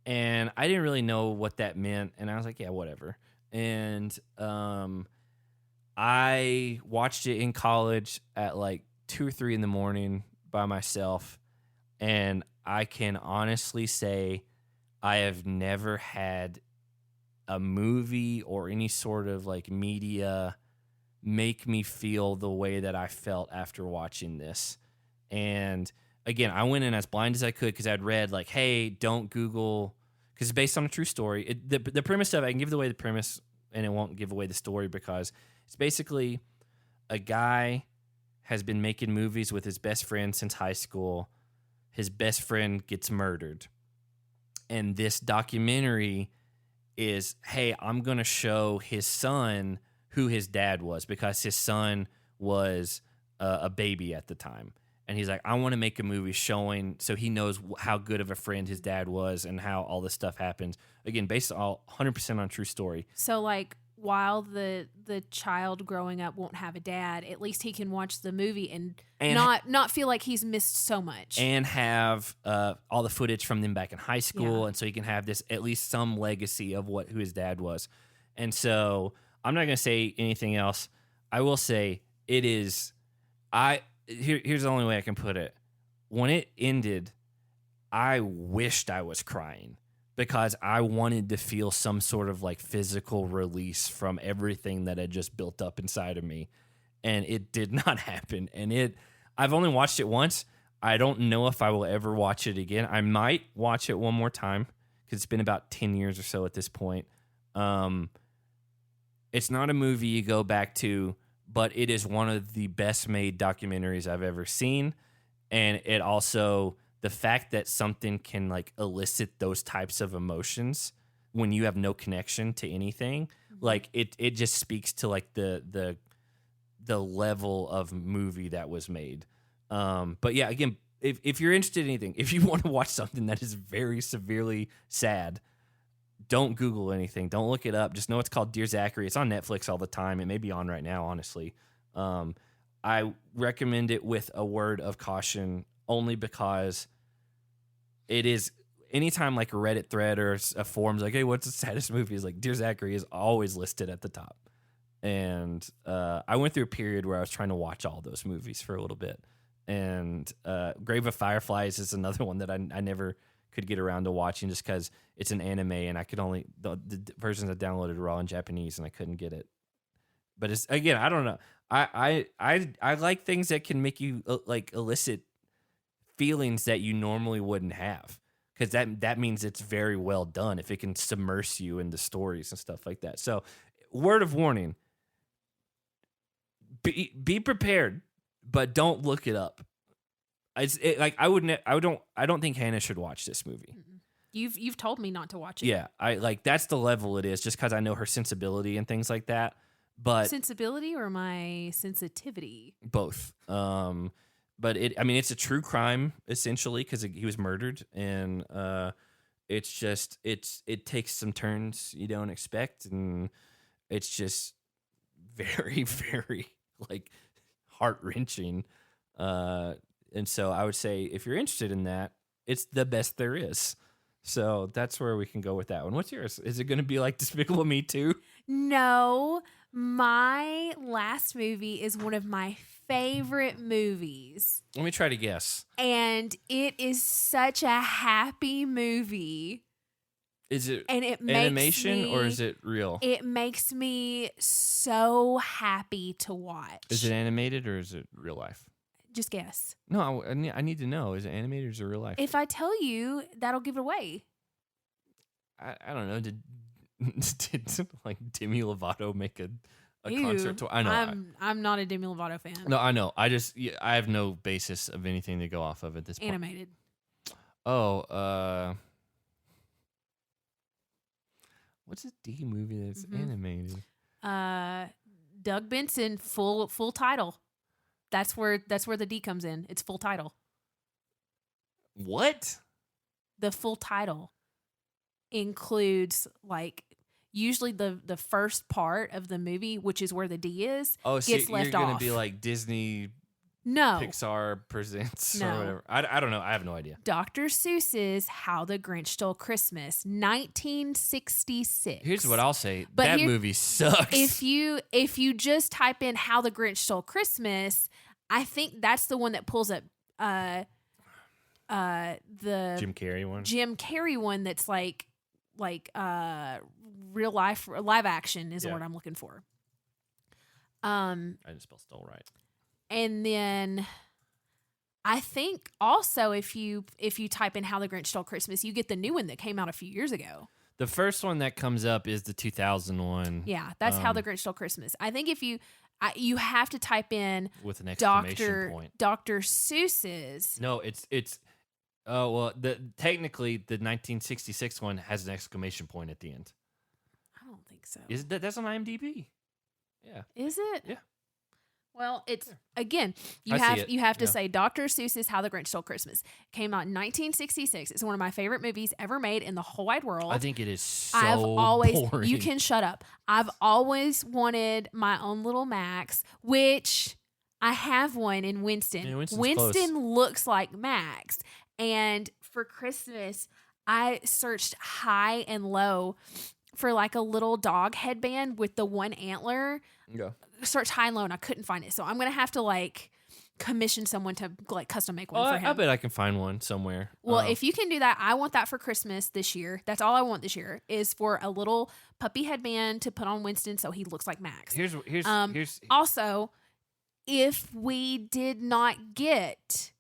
And I didn't really know what that meant, and I was like, yeah, whatever. And I watched it in college at like 2 or 3 in the morning by myself, and I can honestly say I have never had a movie or any sort of like media make me feel the way that I felt after watching this. And again, I went in as blind as I could because I'd read like, hey, don't Google, because it's based on a true story. The premise of it, I can give away the premise and it won't give away the story, because it's basically a guy has been making movies with his best friend since high school. His best friend gets murdered. And this documentary is, hey, I'm going to show his son who his dad was, because his son was a baby at the time. and he's like, I want to make a movie showing so he knows how good of a friend his dad was and how all this stuff happens. Again, based all 100% on true story.
So like while the child growing up won't have a dad, at least he can watch the movie and not feel like he's missed so much.
And have all the footage from them back in high school, and so he can have this at least some legacy of who his dad was. And so I'm not going to say anything else. I will say it is. Here's the only way I can put it. When it ended, I wished I was crying because I wanted to feel some sort of like physical release from everything that had just built up inside of me. And it did not happen. And I've only watched it once. I don't know if I will ever watch it again. I might watch it one more time because it's been about 10 years or so at this point. It's not a movie you go back to, but it is one of the best made documentaries I've ever seen. And it also, the fact that something can like elicit those types of emotions when you have no connection to anything, like it just speaks to like the level of movie that was made. But yeah, again, if you're interested in anything, if you want to watch something that is very severely sad, don't Google anything. Don't look it up. Just know it's called Dear Zachary. It's on Netflix all the time. It may be on right now, honestly. I recommend it with a word of caution only because it is anytime like a Reddit thread or a forum's like, hey, what's the saddest movie? Is like Dear Zachary is always listed at the top. And I went through a period where I was trying to watch all those movies for a little bit. And Grave of Fireflies is another one that I never could get around to watching just because it's an anime and I could only the versions I downloaded were all in Japanese and I couldn't get it. But it's again, I don't know. I like things that can make you like elicit feelings that you normally wouldn't have because that means it's very well done if it can submerge you in the stories and stuff like that. So, word of warning: be prepared, but don't look it up. I don't think Hannah should watch this movie.
You've told me not to watch it.
Yeah, I like that's the level it is, just because I know her sensibility and things like that. But
sensibility or my sensitivity?
Both. But it's a true crime essentially because he was murdered, and it's just it takes some turns you don't expect, and it's just very very like heart-wrenching. And so I would say if you're interested in that, it's the best there is. So that's where we can go with that one. What's yours? Is it going to be like Despicable Me 2?
No, my last movie is one of my favorite movies.
Let me try to guess.
And it is such a happy movie.
Is it
and it
animation or is it real?
It makes me so happy to watch.
Is it animated or is it real life?
Just guess.
No, I need to know. Is it animated or is it real life?
If I tell you, that'll give it away.
I don't know. Did like Demi Lovato make a concert tour? I know.
I'm not a Demi Lovato fan.
No, I know. I have no basis of anything to go off of at this point.
Animated.
Oh, what's a D movie that's animated?
Doug Benson, full title. That's where the D comes in. It's full title.
What?
The full title includes like usually the first part of the movie, which is where the D is, gets left off.
You're gonna be like Disney.
No.
Pixar presents or whatever. I don't know. I have no idea.
Dr. Seuss's How the Grinch Stole Christmas, 1966.
Here's what I'll say. That movie sucks.
If you just type in How the Grinch Stole Christmas, I think that's the one that pulls up the
Jim
Carrey one that's like real life live action is the word I'm looking for.
I didn't spell stole right.
And then I think also if you type in How the Grinch Stole Christmas, you get the new one that came out a few years ago.
The first one that comes up is the 2000 one.
Yeah, that's How the Grinch Stole Christmas. I think if you have to type in
with an exclamation point.
Dr. Seuss's.
No, it's technically the 1966 one has an exclamation point at the end.
I don't think so.
That's on IMDb. Yeah.
Is it?
Yeah.
Well, it's again,
I see it.
you have to
Yeah.
say Dr. Seuss's How the Grinch Stole Christmas came out in 1966. It's one of my favorite movies ever made in the whole wide world.
I think it is so
I've always
boring.
you can shut up. I've always wanted my own little Max, which I have one in Winston.
Yeah, Winston's
Winston
close.
looks like Max, and for Christmas I searched high and low for like a little dog headband with the one antler.
Yeah.
Search high and low and I couldn't find it. So I'm going to have to like commission someone to like custom make one for him.
I bet I can find one somewhere.
Well, if you can do that, I want that for Christmas this year. That's all I want this year is for a little puppy headband to put on Winston so he looks like Max.
here's
Also, if we did not get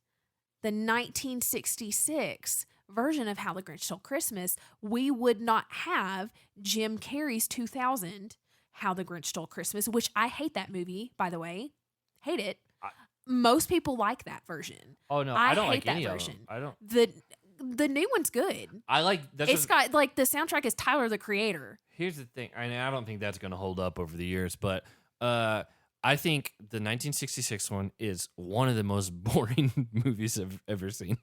the 1966 version of How the Grinch Stole Christmas, we would not have Jim Carrey's 2000 How the Grinch Stole Christmas, which I hate that movie, by the way. Hate it. Most people like that version.
Oh no, I don't
hate
like
that
any
version.
of them. I don't.
The new one's good.
I like.
It's got like the soundtrack is Tyler the Creator.
Here's the thing. I don't think that's going to hold up over the years, but I think the 1966 one is one of the most boring movies I've ever seen.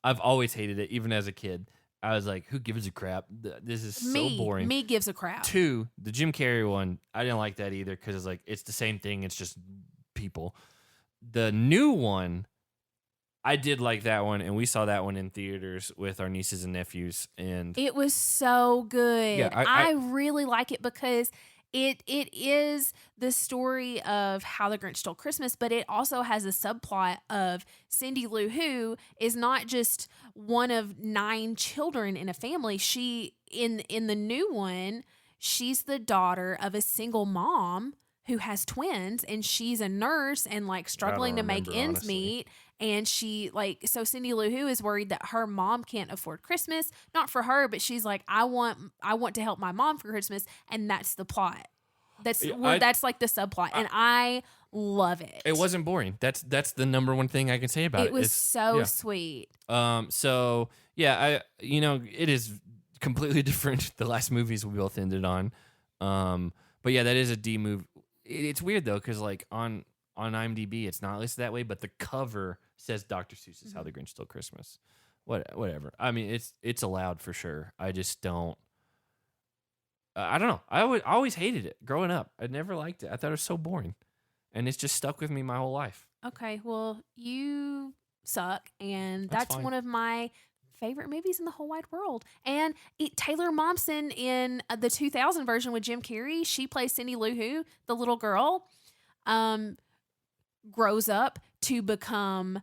I've always hated it, even as a kid. I was like, who gives a crap? This is so boring.
Me gives a crap.
2, the Jim Carrey one, I didn't like that either because it's like it's the same thing. It's just people. The new one, I did like that one, and we saw that one in theaters with our nieces and nephews, and
it was so good.
Yeah,
I really like it because it is the story of How the Grinch Stole Christmas, but it also has a subplot of Cindy Lou Who is not just one of 9 children in a family. She in the new one, she's the daughter of a single mom who has twins, and she's a nurse and like struggling to make ends
honestly.
meet. And she so Cindy Lou Who is worried that her mom can't afford Christmas, not for her, but she's like, I want to help my mom for Christmas, and that's the plot. That's like the subplot, and I love it.
it wasn't boring. That's the number one thing I can say about it.
It was so sweet.
So yeah, it is completely different. The last movies we both ended on. But yeah, that is a D move. It's weird though, because like on IMDb, it's not listed that way, but the cover says Dr. Seuss's How the Grinch Stole Christmas. Whatever. I mean, it's allowed for sure. I just don't. I don't know. I always hated it growing up. I never liked it. I thought it was so boring, and it's just stuck with me my whole life.
Okay, well, you suck, and
That's
that's
fine.
one of my favorite movies in the whole wide world. And Taylor Momsen in the 2000 version with Jim Carrey, she plays Cindy Lou Who, the little girl, grows up to become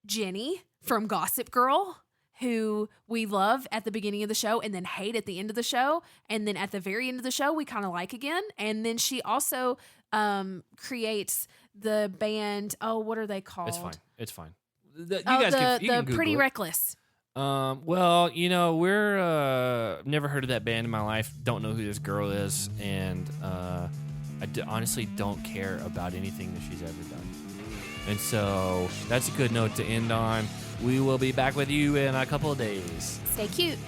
Jenny from Gossip Girl, who we love at the beginning of the show and then hate at the end of the show. And then at the very end of the show, we kind of like again. And then she also creates the band. Oh, what are they called?
It's fine. You guys can Google
Pretty
it.
Reckless.
Well, we're never heard of that band in my life. Don't know who this girl is, and I honestly don't care about anything that she's ever done. And so that's a good note to end on. We will be back with you in a couple of days.
Stay cute.